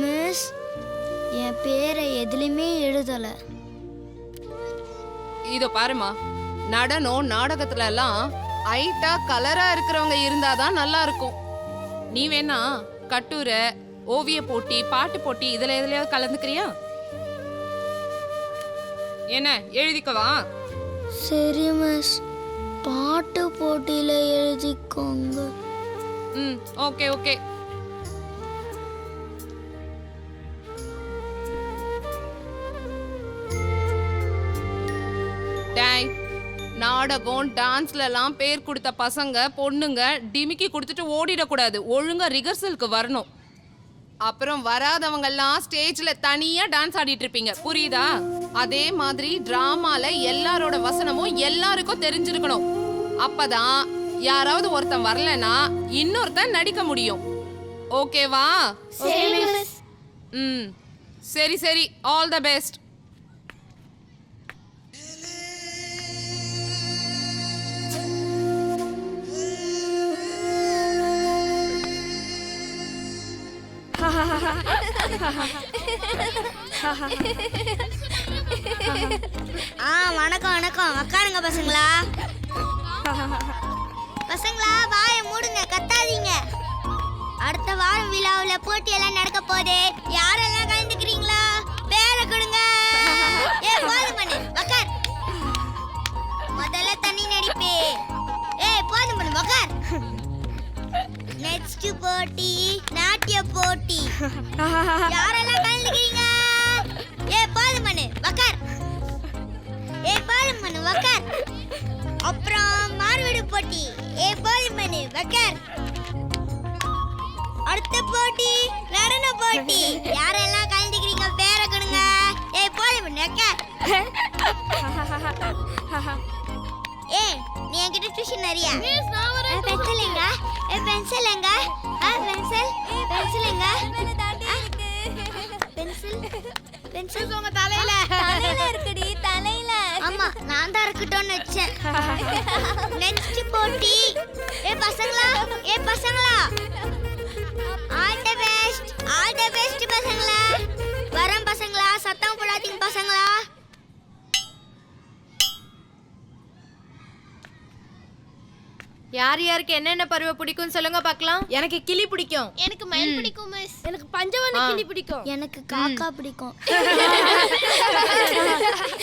மிஸ், என் பேரை எதுலையுமே எழுதல. இதோ பாருமா, நடனம் நாடகத்துல எல்லாம் ஐட்டா கலரா இருக்கிறவங்க இருந்தாதான் நல்லா இருக்கும். நீ வேணா கட்டுரை, ஓவிய போட்டி, பாட்டு போட்டி இதுல எதுலயாவது கலந்துக்கிறியா? என்ன எழுதிக்கவா? சரி மிஸ், பாட்டு போட்டியில எழுதிக்கோங்க. ம் ஓகே ஓகே. டேய், நாடகம் டான்ஸ்ல எல்லாம் பேர் கொடுத்த பசங்க பொண்ணுங்க டிமிக்கி கொடுத்துட்டு ஓடிடக்கூடாது, ஒழுங்கா ரிஹர்சலுக்கு வரணும். அப்புறம் வராதவங்க எல்லாம் ஸ்டேஜ்ல தனியா டான்ஸ் ஆடிட்டு இருப்பீங்க, புரியுதா? அதே மாதிரி டிராமால எல்லாரோட வசனமும் எல்லாருக்கும் தெரிஞ்சிருக்கணும். அப்பதான் யாராவது ஒருத்தன் வரலனா இன்னொருத்தன் நடிக்க முடியும். ஓகேவா? ம், சரி சரி, ஆல் தி பெஸ்ட். வணக்கம் வணக்கம். உட்காருங்க பசங்களா. பசங்களா வாயை மூடுங்க, கத்தாதீங்க. அடுத்த வாரம் விழாவில் போட்டியெல்லாம் நடக்க போதே. யாரெல்லாம் கலந்துக்கிறீங்களா? பேரை கொடுங்க. போதும் பண்ணு, உட்கார். முதல்ல தண்ணி நடிப்பே. போதும் பண்ணு, உட்கார். நெக்ஸ்ட் போட்டி நாட்டிய போட்டி. யாரெல்லாம் கலந்துக்கிறீங்க? போதும் பண்ணு, உட்கார். போதும் பண்ணு, உட்கார். அப்புறம் மாறுவிடு போட்டி. போதும் பண்ணு, உட்கார். அடுத்த போட்டி நடன போட்டி. யாரெல்லாம் கலந்துக்கிறீங்க? பேரை கொடுங்க. போதும் பண்ணு, உட்கார். நீ என்கிட்ட டியூஷன் நிறையா. பென்சில் எங்க? பென்சில் எங்க? பென்சில் பென்சில் எங்க? பென்சில் பென்சில் உங்க தலையில இருக்குடி, தலையில. ஆமா, நான் தான் இருக்கட்டும்னு வச்சேன். நெக்ஸ்ட் போட்டி. பசங்களா, பசங்களா, all the best, all the best பசங்களா. வரேன் பசங்களா, சத்தம் போடாதீங்க பசங்களா. யார் யாருக்கு என்னென்ன பருவ பிடிக்கும் சொல்லுங்க பார்க்கலாம். எனக்கு கிளி பிடிக்கும். எனக்கு மயில் பிடிக்கும் மிஸ். எனக்கு பஞ்சவர்ண கிளி பிடிக்கும். எனக்கு காக்கா பிடிக்கும்.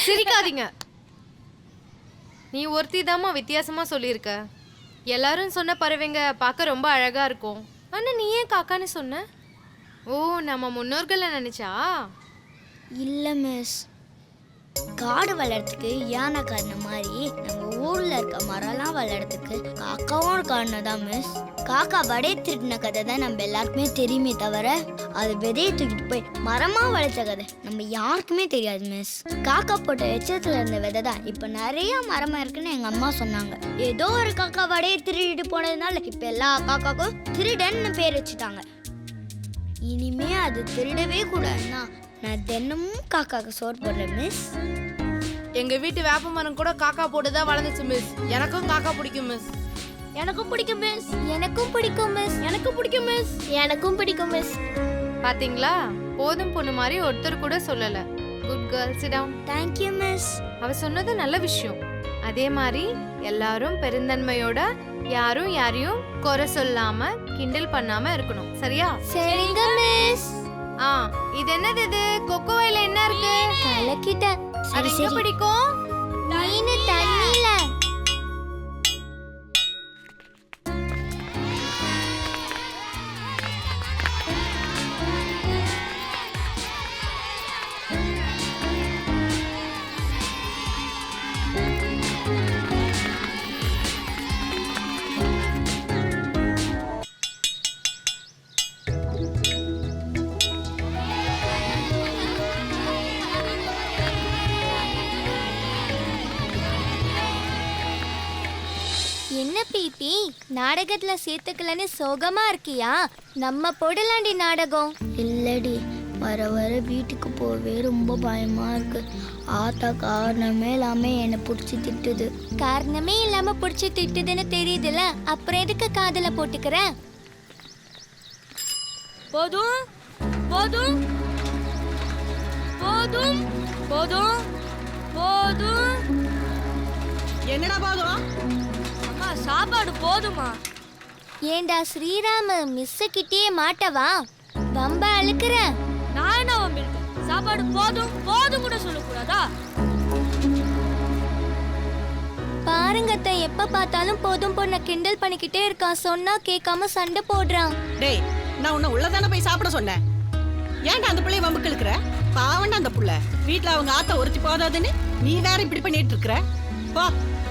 சிரிக்காதீங்க. நீ ஒருத்தி தாம்மா வித்தியாசமா சொல்லியிருக்க. எல்லாரும் சொன்ன பறவைங்க பார்க்க ரொம்ப அழகா இருக்கும். ஆனா நீ ஏன் காக்கான்னு சொன்ன? ஓ, நம்ம முன்னோர்களை நினைச்சா? இல்ல மிஸ், காடு வளர்றதுக்கு யானை காரணம் மாதிரி நம்ம ஊர்ல இருக்க மரம்லாம் வளர்றதுக்கு காக்காவும் ஒரு காரணம் தான் மிஸ். காக்கா விதையை திருடின கதை தான் நம்ம எல்லாருக்குமே தெரியுமே தவிர அது விதையை தூக்கிட்டு போய் மரமா வளர்த்த கதை நம்ம யாருக்குமே தெரியாது மிஸ். காக்கா போட்ட எச்சத்துல இருந்த விதை தான் இப்ப நிறைய மரமா இருக்குன்னு எங்க அம்மா சொன்னாங்க. ஏதோ ஒரு காக்கா விதையை திருடிட்டு போனதுனால இப்ப எல்லா காக்காக்கும் திருடன்னு பேர் வச்சுட்டாங்க. இனிமே அது திருடவே கூடாதுன்னா நான் தினமும் காக்காக்கு சோறு போடுறேன் மிஸ். எங்க வீட்டு வேப்ப மரம் கூட காக்கா போட்டு தான் வளர்ந்துச்சு மிஸ். எனக்கும் காக்கா பிடிக்கும் மிஸ். எனக்கும் பிடிக்கும் மிஸ். எனக்கும் பிடிக்கும் மிஸ். எனக்கும் பிடிக்கும் மிஸ். எனக்கும் பிடிக்கும் மிஸ். பாத்தீங்களா, போதும் பொண்ணு மாதிரி ஒருத்தர் கூட சொல்லல. Good girl, sit down. Thank you miss. அவ சொன்னது நல்ல விஷயம். அதே மாதிரி எல்லாரும் பெருந்தன்மையோட யாரும் யாரையும் குறை சொல்லாம கிண்டல் பண்ணாம இருக்கணும், சரியா? சரிங்க மிஸ். இது என்னது? இது கொக்கோவைல என்ன இருக்கு? கலக்கிட்ட. அது எங்க பிடிக்கும்? மீன் தண்ணில. என்ன பிபி, நாடகத்துல சேர்த்துக்கலன்னு சோகமா இருக்கியா? நம்ம போடலாண்டி நாடகம். இல்லடி, வர வர வீட்டுக்கு போகவே ரொம்ப பயமா இருக்கு. ஆத்தா காரணமே இல்லாம என்னை பிடிச்சி திட்டுது. காரணமே இல்லாம பிடிச்சி திட்டுதுன்னு தெரியுதுல, அப்புறம் எதுக்கு காதல போட்டுக்கிற? போதும் போதும் போதும் போதும் போதும். என்னடா போதும்? அம்மா சாப்பாடு போதுமா? ஏண்டா ஸ்ரீராம மிஸ் கிட்டே மாட்டவா? வம்ப அழுக்குற. நான் என்ன வம்பிருக்கு? சாப்பாடு போதும் போதும் கூட சொல்லக்கூடாதா? பாருங்கத்த, எப்ப பார்த்தாலும் போதும் பொண்ண கிண்டல் பண்ணிக்கிட்டே இருக்கான். சொன்னா கேட்காம சண்டை போடுறான். டேய், நான் உன்னை உள்ளதானே போய் சாப்பிட சொன்னேன். ஏன்டா அந்த பிள்ளைய வம்புக்கு இழுக்கிற? பாவண்டா அந்த புள்ள. வீட்டுல அவங்க ஆத்தா ஒருத்தி போதாதுன்னு நீ வேற இப்படி பண்ணிட்டு இருக்கிற. போ,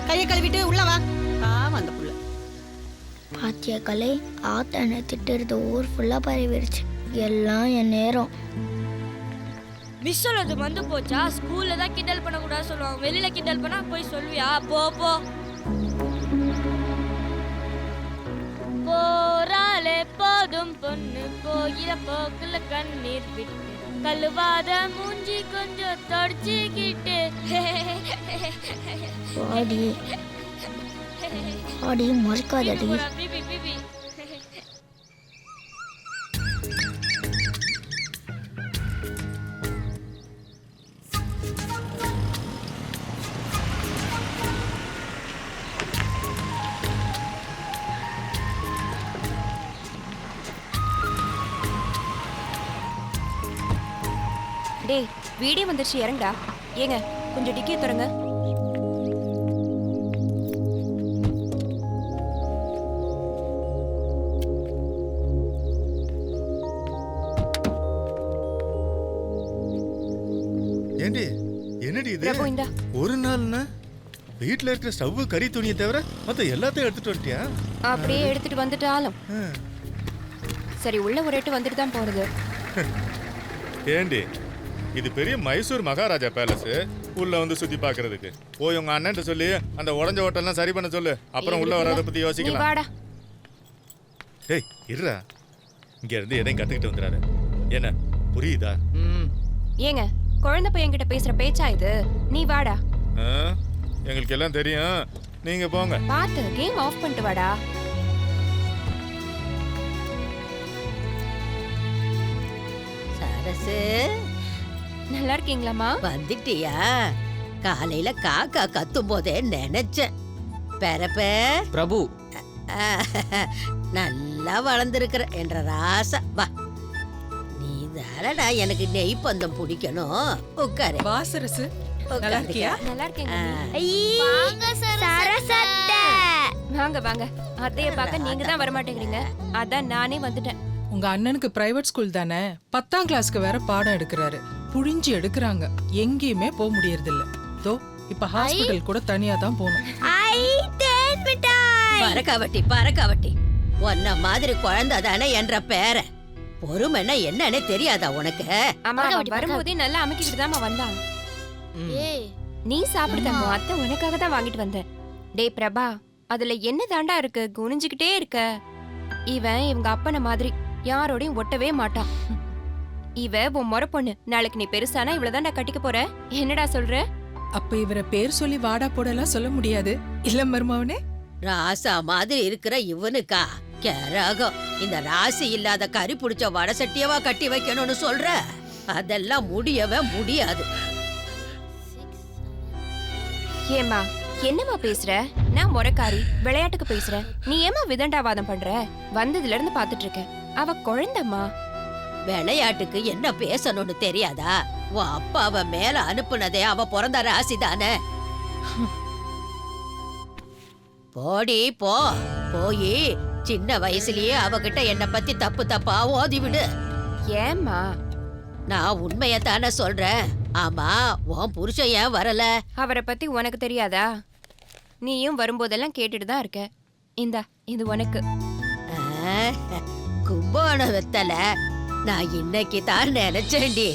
கையை கழுவிட்டு உள்ள வா. பாவம் அந்த புள்ள. பாத்தியா கலை, ஆத்தா என்னை திட்டுறது ஊர் ஃபுல்லா பரவிடுச்சு. எல்லாம் என் நேரம். மிஸ் சொன்னது வந்து போச்சா? ஸ்கூல்ல தான் கிண்டல் பண்ண கூடாது சொல்லுவாங்க, வெளியில கிண்டல் பண்ணா போய் சொல்வியா? போ போ. போராலே போதும் பொண்ணு போகிற போக்குல கண்ணீர் விட்டு கழுவாத மூஞ்சி கொஞ்சம் தொடச்சிக்கிட்டு பாடி பாடி மறக்காதடி. பிபி பிபி. டேய் வீடியோ வந்துருச்சு, இறங்குடா. ஏங்க கொஞ்சம் டிக்கியை திறங்க. ஏண்டி என்னடி இது? பிரபு இந்தா. ஒரு நாள்னா வீட்ல இருக்கிற ஸ்டவ் கறி துணியை தவிர மத்த எல்லாத்தையும் எடுத்துட்டு வந்துட்டியா? அப்படியே எடுத்துட்டு வந்துட்டாலும் சரி, உள்ள ஒரு எட்டு வந்துட்டு தான் போறது. ஏண்டி இது பெரிய மைசூர் மகாராஜா பேலஸ், உள்ள வந்து சுத்தி பாக்குறதுக்கு. போய் உங்க அண்ணன் சொல்லி அந்த உடஞ்ச ஹோட்டல்லாம் சரி பண்ண சொல்லு, அப்புறம் உள்ள வரத பத்தி நீ யோசிக்கலாம். வாடா. ஏய் இருடா, இங்க இருந்து எதையும் கத்துக்கிட்டு வந்துறாரு. என்ன புரியுதா? ஏங்க குழந்தை பையன்கிட்ட பேசுற பேச்சா இது? நீ வாடா. எங்களுக்கு எல்லாம் தெரியும், நீங்க போங்க. பாத்து கேம் ஆஃப் பண்ணிட்டு வாடா. சரசு, நல்லா இருக்கீங்களாம்மா? வந்துட்டியா? காலையில காக்கா கத்தும் போதே நினைச்சேன். பெறப்ப பிரபு நல்லா வளர்ந்துருக்கிற என்ற ராசா. வா, நீ தானடா எனக்கு நெய் பந்தம் பிடிக்கணும். உட்காரு. வாசரசு நல்லா இருக்கியா? நல்லா இருக்கீங்க. சரசத்தை. வாங்க வாங்க. அத்தைய பார்க்க நீங்க தான் வர மாட்டேங்கிறீங்க, அதான் நானே வந்துட்டேன். உங்க அண்ணனுக்கு பிரைவேட் ஸ்கூல் தானே, 10ஆம் கிளாஸ்க்கு வேற பாடம் எடுக்கிறாரு. புழிஞ்சு எடுக்கிறாங்க, எங்கேயுமே போக முடியறது இல்ல. தோ இப்ப ஹாஸ்பிடல் கூட தனியா தான் போகணும். பறக்காவட்டி பறக்காவட்டி, உன்ன மாதிரி குழந்தை தானே என்ற பேர. பொறுமைன்னா என்னன்னு தெரியாதா உனக்கு? அம்மா வரும்போதே நல்லா அமைக்கிட்டு தான் வந்தான். நீ சாப்பிடுதாங்க, அத்தை உனக்காக தான் வாங்கிட்டு வந்தேன். டேய் பிரபா, அதுல என்ன தாண்டா இருக்கு? குனிஞ்சுக்கிட்டே இருக்க. இவன் இவங்க அப்பன மாதிரி யாரோடையும் ஒட்டவே மாட்டான். இவ உன் முறை பொண்ணு. நாளைக்கு நீ பெருசானா இவ்வளவுதான் கட்டிக்க போற. என்னடா சொல்ற? அப்ப இவர பேர் சொல்லி வாடா போடலாம் சொல்ல முடியாது இல்ல மருமவனே? ராசா மாதிரி இருக்கிற இவனுக்கா கரகம் இந்த ராசி இல்லாத கறி புடிச்ச வடை சட்டியவா கட்டி வைக்கணும்னு சொல்ற? அதெல்லாம் முடியவே முடியாது. ஏமா என்னம்மா பேசுற? நான் முறைக்காரி விளையாட்டுக்கு பேசுறேன். நீ ஏமா விதண்டாவாதம் பண்ற? வந்ததுல இருந்து பாத்துட்டு இருக்கேன். அவ குழந்தைம்மா. விளையாட்டுக்கு என்ன பேசணும்னு தெரியாதா? உன் அப்பாவை மேல அனுப்புனதே அவ பிறந்த ராசி தானே. போடி போ, போய் சின்ன வயசுலயே அவகிட்ட என்ன பத்தி தப்பு தப்பா ஓதி விடு. ஏம்மா? நான் உண்மையத்தானே சொல்றேன். ஆமா, உன் புருஷன் ஏன் வரல? அவரை பத்தி உனக்கு தெரியாதா? நீயும் வரும்போதெல்லாம் கேட்டுட்டு தான் இருக்க. இந்தா இது உனக்கு. கும்போண வெத்தல நான் இன்னைக்கு தான் நினைச்சேன்டி.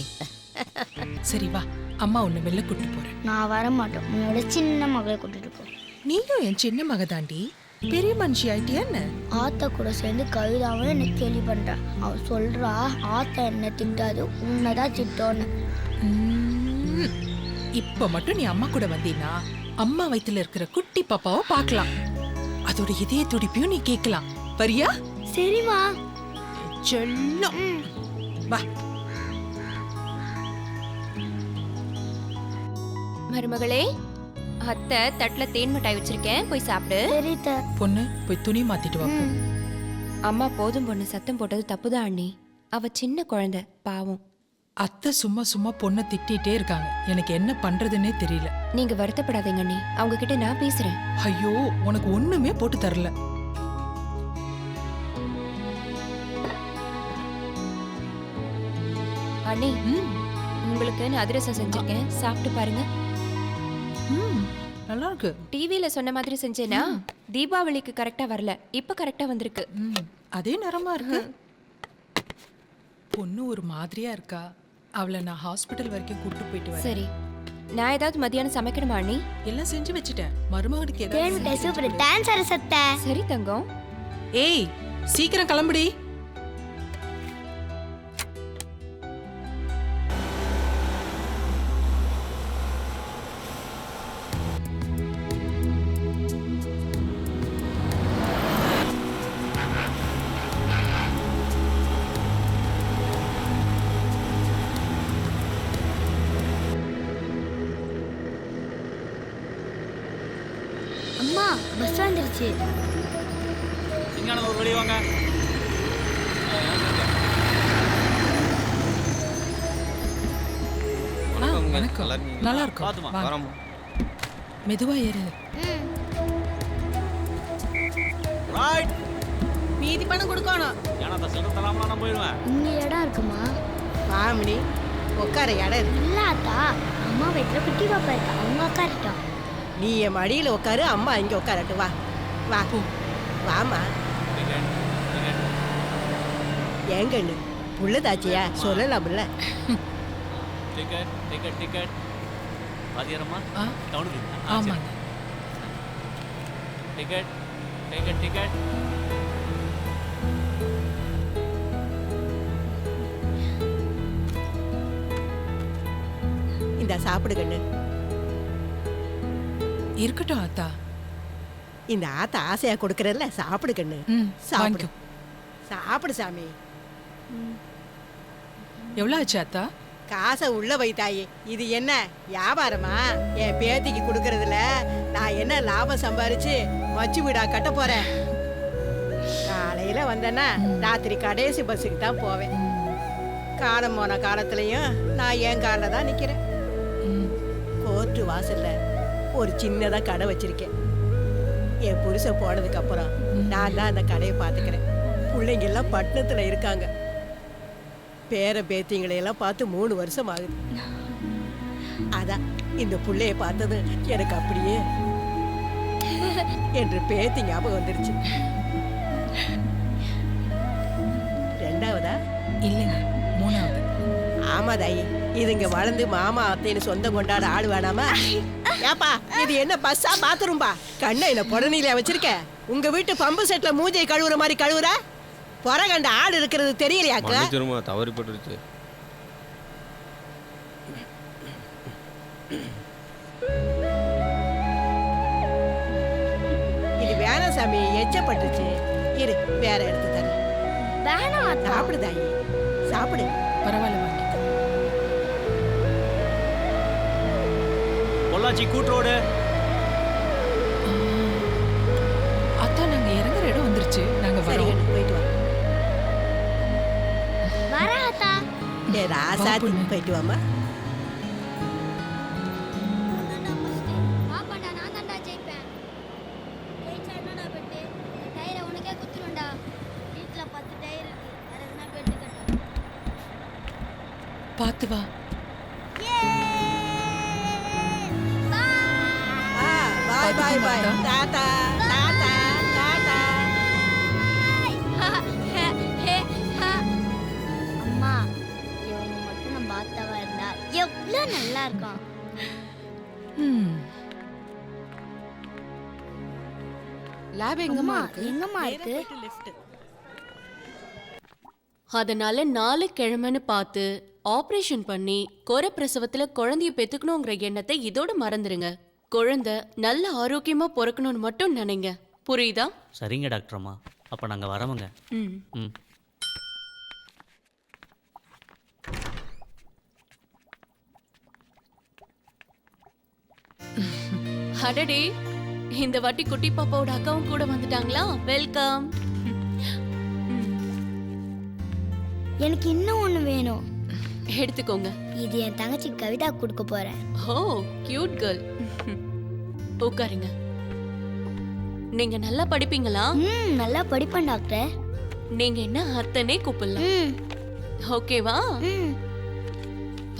சரி வா, அம்மா உன்னை வெளில கூட்டு போறேன். நான் வர மாட்டேன், உன்னோட சின்ன மகளை கூட்டிட்டு போ. நீயும் என் சின்ன மகதாண்டி, பெரிய மனுஷி ஆயிட்டியா என்ன? ஆத்தா கூட சேர்ந்து கவிதாவும் என்ன கேள்வி பண்றா. அவ சொல்றா ஆத்தா என்ன திட்டாது, உன்னதான் திட்டோன்னு. இப்ப மட்டும் நீ அம்மா கூட வந்தீனா அம்மா வயித்துல இருக்கிற குட்டி பாப்பாவை பார்க்கலாம். அதோட இதய துடிப்பையும் நீ கேட்கலாம். வரியா? சரிமா. செல்லம் வா. மருமகளே, அத்தை தட்டுல தேன் மிட்டாய் வச்சிருக்கேன், போய் சாப்பிடு. சரிதா. பொண்ணு போய் துணி மாத்திட்டு வா. அம்மா போதும் பொண்ணு சத்தம் போட்டது தப்புதான் அண்ணி. அவ சின்ன குழந்தை பாவம். அத்தை சும்மா சும்மா பொண்ணை திட்டிகிட்டே இருக்காங்க. எனக்கு என்ன பண்றதுன்னே தெரியல. நீங்க வருத்தப்படாதீங்க அண்ணி, அவங்க கிட்ட நான் பேசுறேன். ஐயோ, உனக்கு ஒண்ணுமே போட்டு தரல. அண்ணி, உங்களுக்கு நான் அதிரசம் செஞ்சிருக்கேன், சாப்பிட்டு பாருங்க. நல்லா இருக்கு. டிவில சொன்ன மாதிரி செஞ்சேனா தீபாவளிக்கு கரெக்டா வரல, இப்ப கரெக்டா வந்திருக்கு. அதே நேரமா இருக்கு. பொண்ணு ஒரு மாதிரியா இருக்கா. அவளை நான் ஹாஸ்பிட்டல் வரைக்கும் கூட்டிட்டு போயிட்டு வரேன். சரி, நான் ஏதாவது மத்தியானம் சமைக்கணுமா அண்ணி? எல்லாம் செஞ்சு வச்சுட்டேன். மருமகனுக்கு ஏதாவது தேன்முட்டை சூப்பர் டான்ஸ் ஆட சத்த. சரி தங்கம். ஏய் சீக்கிரம் கிளம்புடி. அம்மா பஸ் வந்துருச்சு. ஒரு வெளியே வாங்க. வணக்கம். நல்லா இருக்கும். பாத்துமா வாங்க. வரோம். மெதுவா ஏறு. ரைட். மீதி பணம் கொடுக்கணும். ஏன்னா அந்த செல்வம் தராமலாம் நான் போயிடுவேன். இங்க இடம் இருக்குமா? வாமினி உட்கார இடம் இருக்கு. இல்ல அத்தா, அம்மா வீட்டுல குட்டி பாப்பா இருக்கா, அவங்க உட்காரட்டும். நீ என் மடியில உட்காரு, அம்மா இங்க உட்காரட்டு. வா வா வாமா. ஏங்கண்ணு புள்ளதாச்சியா சொல்லலாம்ல. Ticket ticket ticket. பாதியரம்மா டவுனுக்கு. ஆமாங்க. Ticket ticket ticket. இந்த சாப்பிடு கண்ணு. இருக்கட்டும் ஆத்தா. இந்த ஆத்த ஆசையா கொடுக்கறதுல சாப்பிடு கண்ணு. சாப்பிடு சாப்பிடு சாமி. எவ்வளவு ஆச்சு ஆத்தா? காசை உள்ள வைத்தாயே. இது என்ன வியாபாரமா? என் பேத்திக்கு கொடுக்கறதுல நான் என்ன லாபம் சம்பாரிச்சு மச்சு வீடா கட்ட போறேன். காலையில வந்தேன்னா ராத்திரி கடைசி பஸ்ஸுக்கு தான் போவேன். காலம் போன காலத்துலயும் நான் என் காலில் தான் நிக்கிறேன். கோர்ட்டு வாசல்ல ஒரு சின்னதா கடை வச்சிருக்கேன். என் புருஷன் போனதுக்கு அப்புறம் நான் தான் அந்த கடையை பார்த்துக்கிறேன். பிள்ளைங்க எல்லாம் பட்டணத்துல இருக்காங்க. பேர பேத்திங்களையெல்லாம் பார்த்து 3 வருஷம் ஆகுது. அதான் இந்த புள்ளைய பார்த்தது எனக்கு அப்படியே என்று பேத்தி ஞாபகம் வந்துருச்சு. ரெண்டாவதா? இல்லைங்க, 3வது. ஆமா தாயி, இதுங்க வளர்ந்து மாமா அத்தைன்னு சொந்தம் கொண்டாட ஆள் வேணாமா? ஏப்பா இது என்ன பஸ்ஸா பாத்ரூம்பா? கண்ணை என்ன புடனில வச்சிருக்க? உங்க வீட்டு பம்பு செட்ல மூஞ்சை கழுவுற மாதிரி கழுவுற? பொறகண்ட ஆள் இருக்கிறது தெரியலையாக்கா? திரும்ப தவறி போட்டுருச்சு. இது வேணாம் சாமி, எச்சப்பட்டுச்சு. இரு வேற எடுத்து தரேன். வேணாம் சாப்பிடு தாயி, சாப்பிடு. பரவாயில்ல வாங்கிக்கோ. பொள்ளாச்சி கூட்ரோடு. அத்தா நாங்க இறங்குற இடம் வந்துருச்சு. நாங்க சரி வரோம். போயிட்டு வா. வரா அத்தா. ஏ ராசாத்தி போயிட்டு வாமா. பாப்பாடா, நான் தான்டா ஜெயிப்பேன். ஜெயிச்சா என்னடா பெட்டு? இந்த டயரை உனக்கே குத்துருண்டா. வீட்ல 10 டயர் இருக்கு. வேற எதுனா பெட்டு கட்டு. பாத்து வா. பாய் பாய் பாய். டாடா டாடா டாடா. அம்மா, இவங்க மட்டும் நம்ம பார்த்தவா இருந்தா எவ்வளோ நல்லா இருக்கும். லேப் அம்மா எங்கம்மா இருக்கு? அதனால 4 கிழமைன்னு பார்த்து ஆபரேஷன் பண்ணி கோர பிரசவத்துல குழந்தைய பெத்துக்கணுங்கிற எண்ணத்தை இதோட மறந்துடுங்க. குழந்தை நல்ல ஆரோக்கியமா பிறக்கணும்னு மட்டும் நினைங்க. புரியுதா? சரிங்க டாக்டர் அம்மா, அப்போ நாங்கள் வரவங்க. ம். அடடே, இந்த வாட்டி குட்டி பாப்பாவோட அக்காவும் கூட வந்துட்டாங்களா? வெல்கம். எனக்கு இன்னும் ஒன்று வேணும். எடுத்துக்கோங்க. இது என் தங்கச்சி கவிதா கொடுக்க போறேன். ஓ கியூட் கேர்ள். உட்காருங்க. நீங்க நல்லா படிப்பீங்களா? நல்லா படிப்பேன் டாக்டர். நீங்க என்ன அத்தனே கூப்பிடலாம். ஓகேவா?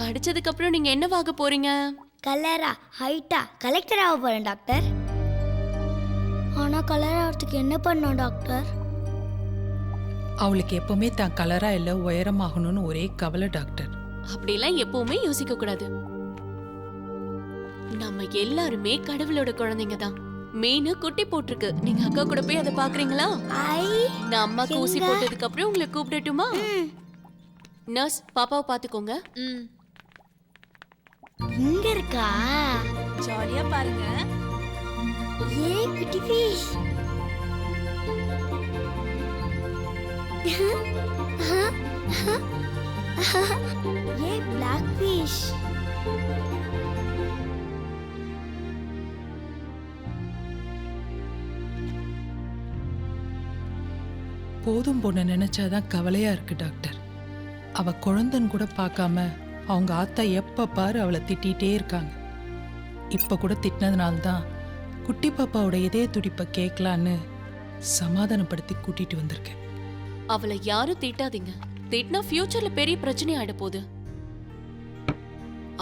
படிச்சதுக்கு அப்புறம் நீங்க என்னவாக போறீங்க? கலரா ஹைட்டா கலெக்டர் ஆக போறேன் டாக்டர். ஆனா கலர் ஆகிறதுக்கு என்ன பண்ணணும் டாக்டர்? அவளுக்கு எப்பவுமே தான் கலரா இல்ல உயரமாகணும்னு ஒரே கவலை டாக்டர். அப்படிலாம் எப்பவுமே யோசிக்க கூடாது. நம்ம எல்லாருமே கடவுளோட குழந்தைங்க தான். மீனு குட்டி போட்டிருக்கு. நீங்க அக்கா கூட போய் அதை பாக்குறீங்களா? நான் அம்மாக்கு ஊசி போட்டதுக்கு அப்புறம் உங்களை கூப்பிடட்டுமா? நர்ஸ், பாப்பாவை பாத்துக்கோங்க. இங்க இருக்கா? ஜாலியா பாருங்க. ஏ குட்டி ஃபிஷ். ஏ பிளாக் ஃபிஷ். போதும் பொண்ணு நினைச்சாதான் கவலையா இருக்கு டாக்டர். அவ குழந்தைன்னு கூட பார்க்காம அவங்க ஆத்தா எப்ப பாரு அவளை திட்டிகிட்டே இருக்காங்க. இப்ப கூட திட்டினதுனால்தான் குட்டி பாப்பாவோட இதய துடிப்பை கேட்கலான்னு சமாதானப்படுத்தி கூட்டிட்டு வந்திருக்கேன். அவளை யாரும் திட்டாதீங்க. திட்டினா ஃபியூச்சர்ல பெரிய பிரச்சனை ஆயிட போகுது.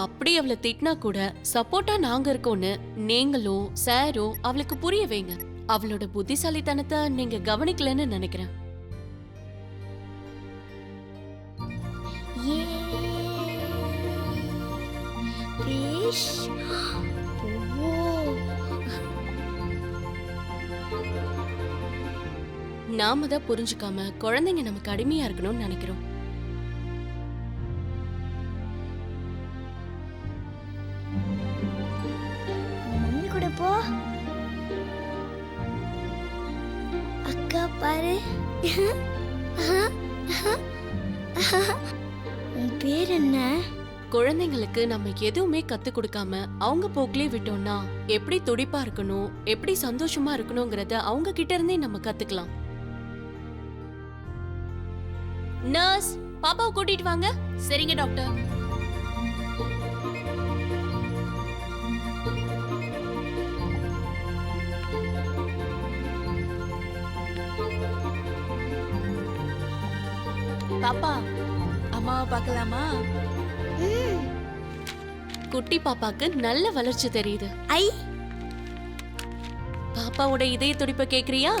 அப்படி அவளை திட்டினா கூட சப்போர்ட்டா நாங்க இருக்கோம்னு நீங்களும் சாரும் அவளுக்கு புரிய வைங்க. அவளோட புத்திசாலித்தனத்தை நீங்க கவனிக்கலன்னு நினைக்கிறேன். ஃபிஷ். ஓ, நாம தான் புரிஞ்சுக்காம குழந்தைங்க நமக்கு அடிமையா இருக்கணும்னு நினைக்கிறோம். மம்மி கூட போ. அக்கா பாரு. உன் பேர் என்ன? குழந்தைங்களுக்கு நம்ம எதுவுமே கத்து கொடுக்காம அவங்க போக்கிலே விட்டோம்னா எப்படி துடிப்பா இருக்கணும், எப்படி சந்தோஷமா இருக்கணும்ங்கறத அவங்க கிட்ட இருந்தே நம்ம கத்துக்கலாம். நர்ஸ், பாப்பாவை கூட்டிட்டு வாங்க. சரிங்க டாக்டர். பாப்பா, அம்மாவை பார்க்கலாமா? குட்டி பாப்பாக்கு நல்ல வளர்ச்சி தெரியுது. ஐ, பாப்பாவோட இதய துடிப்பை கேக்குறியா?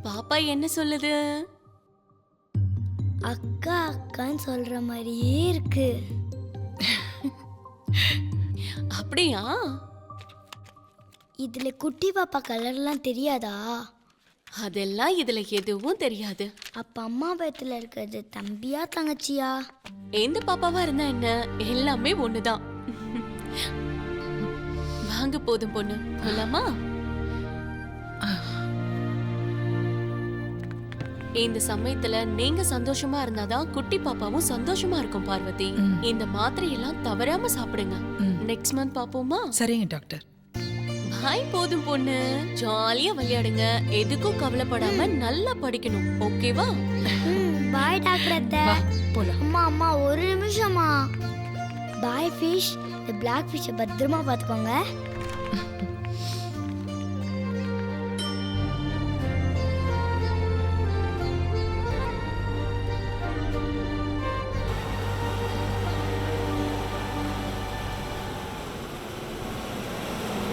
பாப்பா என்ன சொல்லுது? அக்கா அக்கான்னு சொல்ற மாதிரியே இருக்கு. அப்படியா? இதுல குட்டி பாப்பா கலர்லாம் தெரியாதா? அதெல்லாம் இதுல எதுவும் தெரியாது. அப்ப அம்மா வயித்துல இருக்கிறது தம்பியா தங்கச்சியா? எந்த பாப்பாவா இருந்தா என்ன, எல்லாமே ஒண்ணுதான். வாங்க போதும் பொண்ணு, போலாமா? இந்த சமயத்துல நீங்க சந்தோஷமா இருந்தாதான் குட்டி பாப்பாவும் சந்தோஷமா இருக்கும். பார்வதி, இந்த மாத்திரையெல்லாம் தவறாம சாப்பிடுங்க. நெக்ஸ்ட் மந்த் பாப்போமா? சரிங்க டாக்டர். ஹாய் போதும் பொண்ணு, ஜாலியா விளையாடுங்க. எதுக்கும் கவலைப்படாம நல்லா படிக்கணும். ஓகேவா? பாய் டாக்டர் அத்தை. போலாம். அம்மா அம்மா ஒரு நிமிஷமா. பாய் ஃபிஷ். இந்த பிளாக் ஃபிஷ்ஷை பத்திரமா பார்த்துக்கோங்க.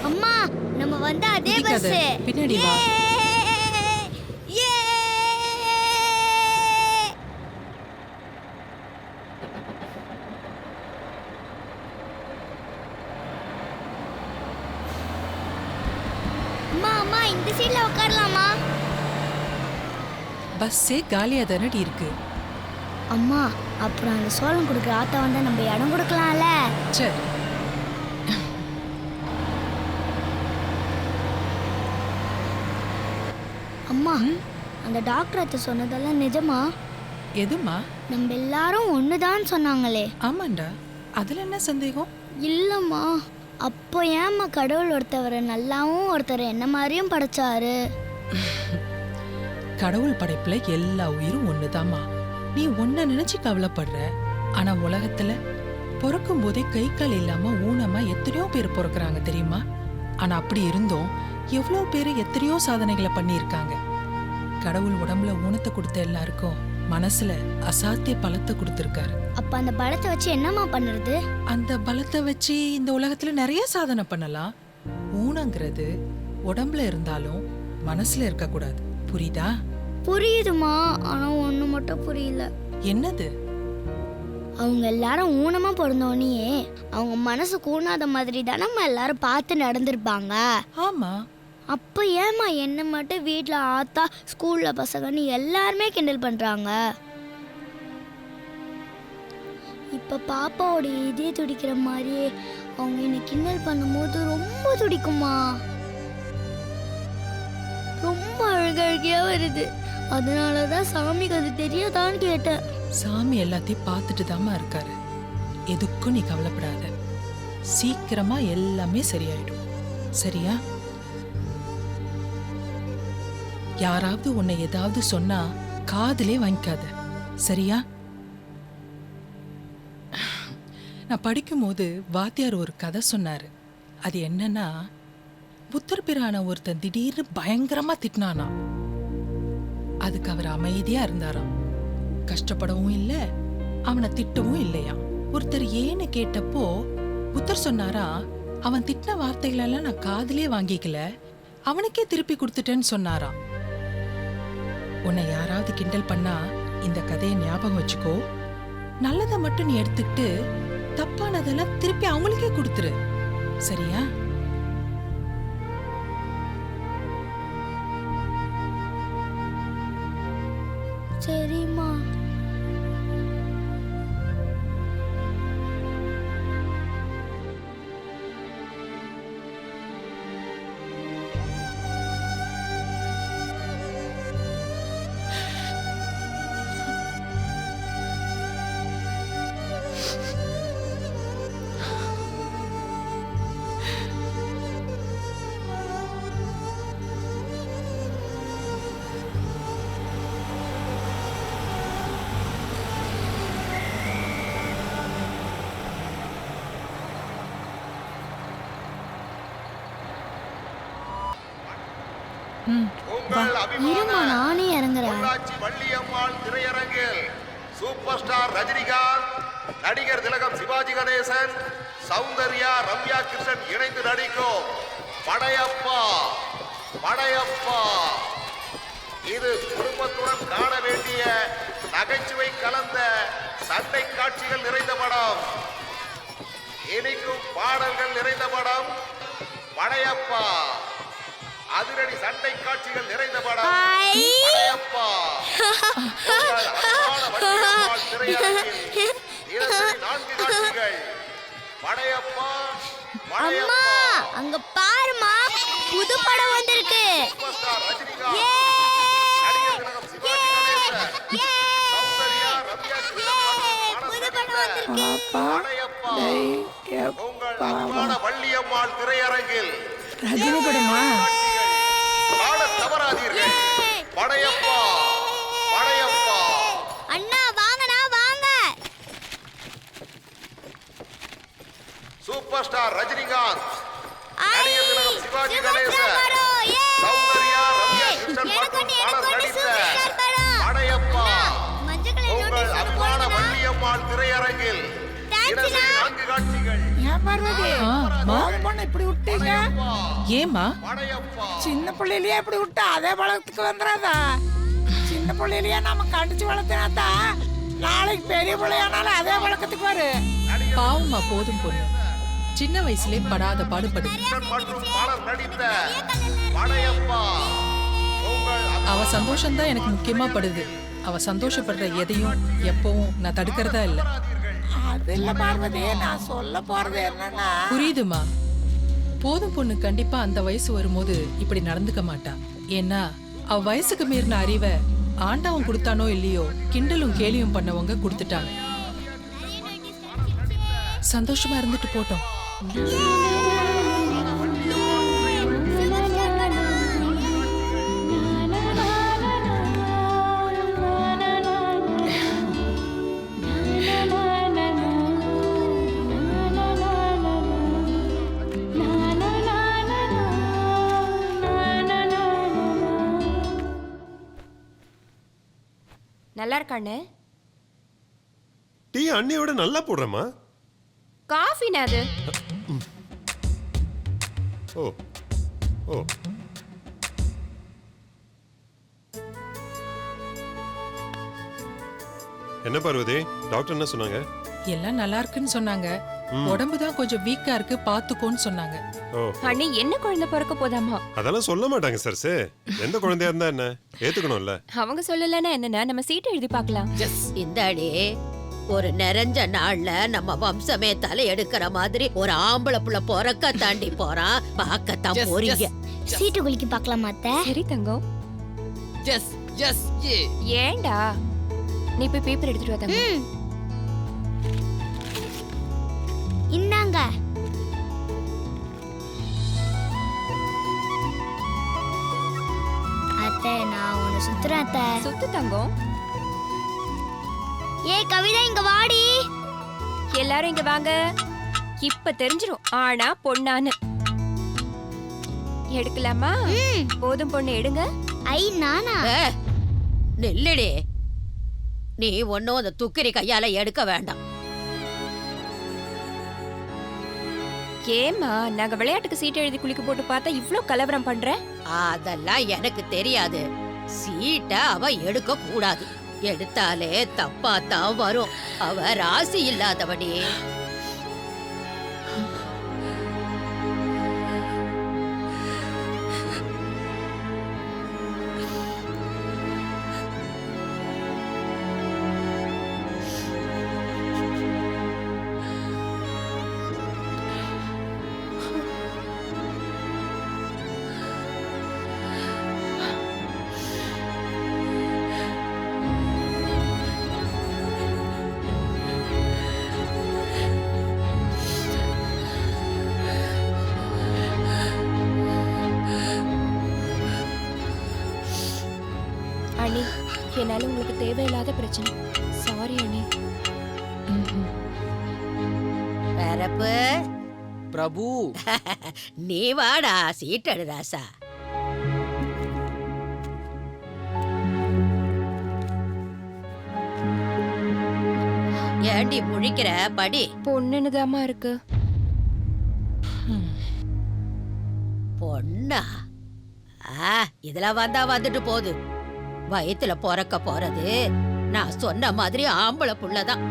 அம்மா, நம்ம வந்த அதே குதிக்காத, பஸ். பின்னாடி வா. அம்மா அம்மா, இந்த சீட்ல உட்காரலாமா? பஸ்ஸே காலியா தானடி இருக்கு. அம்மா, அப்புறம் அந்த சோளம் கொடுக்குற ஆத்தா வந்தா நம்ம இடம் கொடுக்கலாம்ல? சரி. அம்மா, அந்த டாக்டர் அத்தை சொன்னதெல்லாம் நிஜமா? எதுமா? நம்ம எல்லாரும் ஒண்ணுதான் சொன்னாங்களே. ஆமாண்டா, அதுல என்ன சந்தேகம்? இல்லம்மா, அப்போ ஏம்மா கடவுள் ஒருத்தவரை நல்லாவும் ஒருத்தர் என்ன மாதிரியும் படைச்சாரு? கடவுள் படைப்புல எல்லா உயிரும் ஒண்ணுதாம்மா. நீ ஒன்ன நினைச்சு கவலைப்படுற. ஆனா உலகத்துல பிறக்கும் போதே கை கால் இல்லாம ஊனமா எத்தனையோ பேர் பிறக்குறாங்க தெரியுமா? ஆனா அப்படி இருந்தும் எவ்வளவு பேரு எத்தனையோ சாதனைகளை பண்ணியிருக்காங்க. கடவுள் உடம்புல ஊனத்தை கொடுத்த எல்லாருக்கும் மனசுல அசாத்திய பலத்தை கொடுத்திருக்காரு. அப்ப அந்த பலத்தை வச்சு என்னம்மா பண்ணுறது? அந்த பலத்தை வச்சு இந்த உலகத்துல நிறைய சாதனை பண்ணலாம். ஊனங்கிறது உடம்புல இருந்தாலும் மனசுல இருக்க கூடாது, புரியுதா? புரியுதுமா, ஆனா ஒண்ணு மட்டும் புரியல. என்னது? அவங்க எல்லாரும் ஊனமா பிறந்தோடனே அவங்க மனசு கூணாத மாதிரி தானே எல்லாரும் பார்த்து நடந்திருப்பாங்க. ஆமா. அப்ப ஏமா என்ன மட்டும் வீட்ல ஆத்தா ஸ்கூல்ல பசங்கன்னு எல்லாருமே கிண்டல் பண்றாங்க? இப்ப பாப்பாவோட இதே துடிக்கிற மாதிரியே அவங்க என்ன கிண்டல் பண்ணும்போது ரொம்ப துடிக்குமா, ரொம்ப அழுகழுகையா வருது. அதனாலதான் சாமிக்கு அது தெரியாதான்னு கேட்டேன். சாமி எல்லாத்தையும் பார்த்துட்டு தாமா இருக்காரு. எதுக்கும் நீ கவலைப்படாத, சீக்கிரமா எல்லாமே சரியாயிடும். சரியா? யாராவது உன்னை ஏதாவது சொன்னா காதுலே வாங்கிக்காத, சரியா? நான் படிக்கும்போது வாத்தியார் ஒரு கதை சொன்னாரு. அது என்னன்னா, புத்தர் பிரான ஒருத்தன் திடீர்னு பயங்கரமா திட்டினானா. அதுக்கு அவர் அமைதியா இருந்தாராம். கஷ்டப்படவும் இல்ல, அவனை திட்டவும் இல்லையா. ஒருத்தர் ஏன்னு கேட்டப்போ புத்தர் சொன்னாரா, அவன் திட்டின வார்த்தைகளெல்லாம் நான் காதுலே வாங்கிக்கல, அவனுக்கே திருப்பி கொடுத்துட்டேன்னு சொன்னாராம். உன்னை யாராவது கிண்டல் பண்ணா இந்த கதையை ஞாபகம் வச்சுக்கோ. நல்லதை மட்டும் நீ எடுத்துக்கிட்டு தப்பானதெல்லாம் திருப்பி அவங்களுக்கே கொடுத்துரு, சரியா? சரிம்மா. இருமா, நானே இறங்குறேன். வள்ளியம்மாள் திரையரங்கில் சூப்பர் ஸ்டார் ரஜினிகாந்த், நடிகர் திலகம் சிவாஜி கணேசன், சௌந்தர்யா ரம்யா கிருஷ்ணன் இணைந்து நடிக்கும் படையப்பா. படையப்பா இது குடும்பத்துடன் காண வேண்டிய நகைச்சுவை கலந்த சண்டை காட்சிகள் நிறைந்த படம், இனிக்கும் பாடல்கள் நிறைந்த படம் படையப்பா. அதிரடி சண்டை காட்சிகள் நிறைந்த படம் படையப்பா. திரையரங்கில் 4 காட்சிகள் படையப்பா. அம்மா, அங்க பாருமா, புது படம் வந்திருக்கு. உங்கள் அன்பான வள்ளியம்மாள் திரையரங்கில் ரஜினி படமா? காண தவறாதீர்கள். படையப்பா. படையப்பா. அண்ணா வாங்கண்ணா, வாங்க. சூப்பர் ஸ்டார் ரஜினிகாந்த், நடிகர் திலகம் சிவாஜி கணேசன், சௌந்தர்யா ரம்யா கிருஷ்ணன் மற்றும் பலர் நடித்த படையப்பா. உங்கள் அன்பான வள்ளியம்மாள் திரையரங்கில் 4 காட்சிகள். இப்படி விட்டீங்க ஏமா? சின்ன பிள்ளையிலேயே இப்படி விட்டா அதே பழக்கத்துக்கு வந்துடாதா? சின்ன பிள்ளையிலேயே நம்ம கண்டிச்சு வளர்த்தினாத்தா நாளைக்கு பெரிய பிள்ளையானாலும் அதே பழக்கத்துக்கு வரு. பாவமா போதும் பொண்ணு, சின்ன வயசுலே படாத பாடுபடு. அவ சந்தோஷம்தான் எனக்கு முக்கியமா படுது. அவ சந்தோஷப்படுற எதையும் எப்பவும் நான் தடுக்கிறதா இல்ல. அது இல்ல பார்வதி, நான் சொல்ல போறது என்னன்னா, புரியுதுமா. போதும் பொண்ணு கண்டிப்பா அந்த வயசு வரும்போது இப்படி நடந்துக்க மாட்டா. ஏன்னா அவ வயசுக்கு மீறின அறிவை ஆண்டவன் கொடுத்தானோ இல்லையோ, கிண்டலும் கேலியும் பண்ணவங்க கொடுத்துட்டாங்க. சந்தோஷமா இருந்துட்டு போட்டோம். நல்லா இருக்கானே. டீ அண்ணியோட நல்லா போடுறமா. காஃபினா அது. ஓ ஓ, என்ன பார்வதி, டாக்டர் என்ன சொன்னாங்க? எல்லாம் நல்லா இருக்குன்னு சொன்னாங்க. உடம்பு தான் கொஞ்சம் வீக்கா இருக்கு, பாத்துக்கோன்னு சொன்னாங்க. ஓ, அண்ணி என்ன குழந்தை பிறக்க போதாமா? அதெல்லாம் சொல்ல மாட்டாங்க சர்ஸு. எந்த குழந்தையா இருந்தா என்ன, ஏத்துக்கணும்ல. அவங்க சொல்லலன்னா என்னன்னா நம்ம சீட்டை எழுதி பார்க்கலாம். இந்தாடி ஒரு நிறைஞ்ச நாள்ல நம்ம வம்சமே தலை எடுக்கிற மாதிரி ஒரு ஆம்பளை புள்ள பொறக்க தாண்டி போறான். பார்க்கத்தான் போறீங்க. சீட்டு குலுக்கி பார்க்கலாமா அத்தை? சரி தங்கம். ஏண்டா நீ போய் பேப்பர் எடுத்துட்டு வா தங்கம். இந்தாங்க. அத்தை நான் உன்னை சுத்துறேன் அத்தை. சுத்து தங்கம். ஏய் கவிதா இங்க வாடி. எல்லாரும் இங்க வாங்க. இப்ப தெரிஞ்சிரும் ஆனா பொண்ணான்னு. எடுக்கலாமா? போதும் பொண்ணு எடுங்க. ஐ நானா? நெல்லடி, நீ ஒன்னும் அந்த துக்கிரி கையால எடுக்க வேண்டாம். ஏமா நாங்க விளையாட்டுக்கு சீட்டு எழுதி குளிக்க போட்டு பார்த்தா இவ்ளோ கலவரம் பண்ற? அதெல்லாம் எனக்கு தெரியாது. சீட்டை அவ எடுக்க கூடாது. எடுத்தாலே தப்பாத்தான் வரும். அவ ராசி இல்லாதவடி. அண்ணி என்னால உங்களுக்கு தேவையில்லாத பிரச்சனை. சாரி அண்ணி. பரப்பு பிரபு நீ வாடா, சீட்டடு ராசா. ஏண்டி முழிக்கிற? படி. பொண்ணுதாமா இருக்கு. பொண்ணா? இதெல்லாம் வந்தா வந்துட்டு போகுது. வயித்துல பொறக்க போறது நான் சொன்ன மாதிரி ஆம்பளை புள்ளதான்.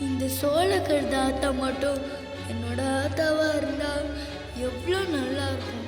இந்த சோளக்கருத ஆத்தா மட்டும் என்னோட ஆத்தாவா இருந்தா எவ்வளோ நல்லா இருக்கும்.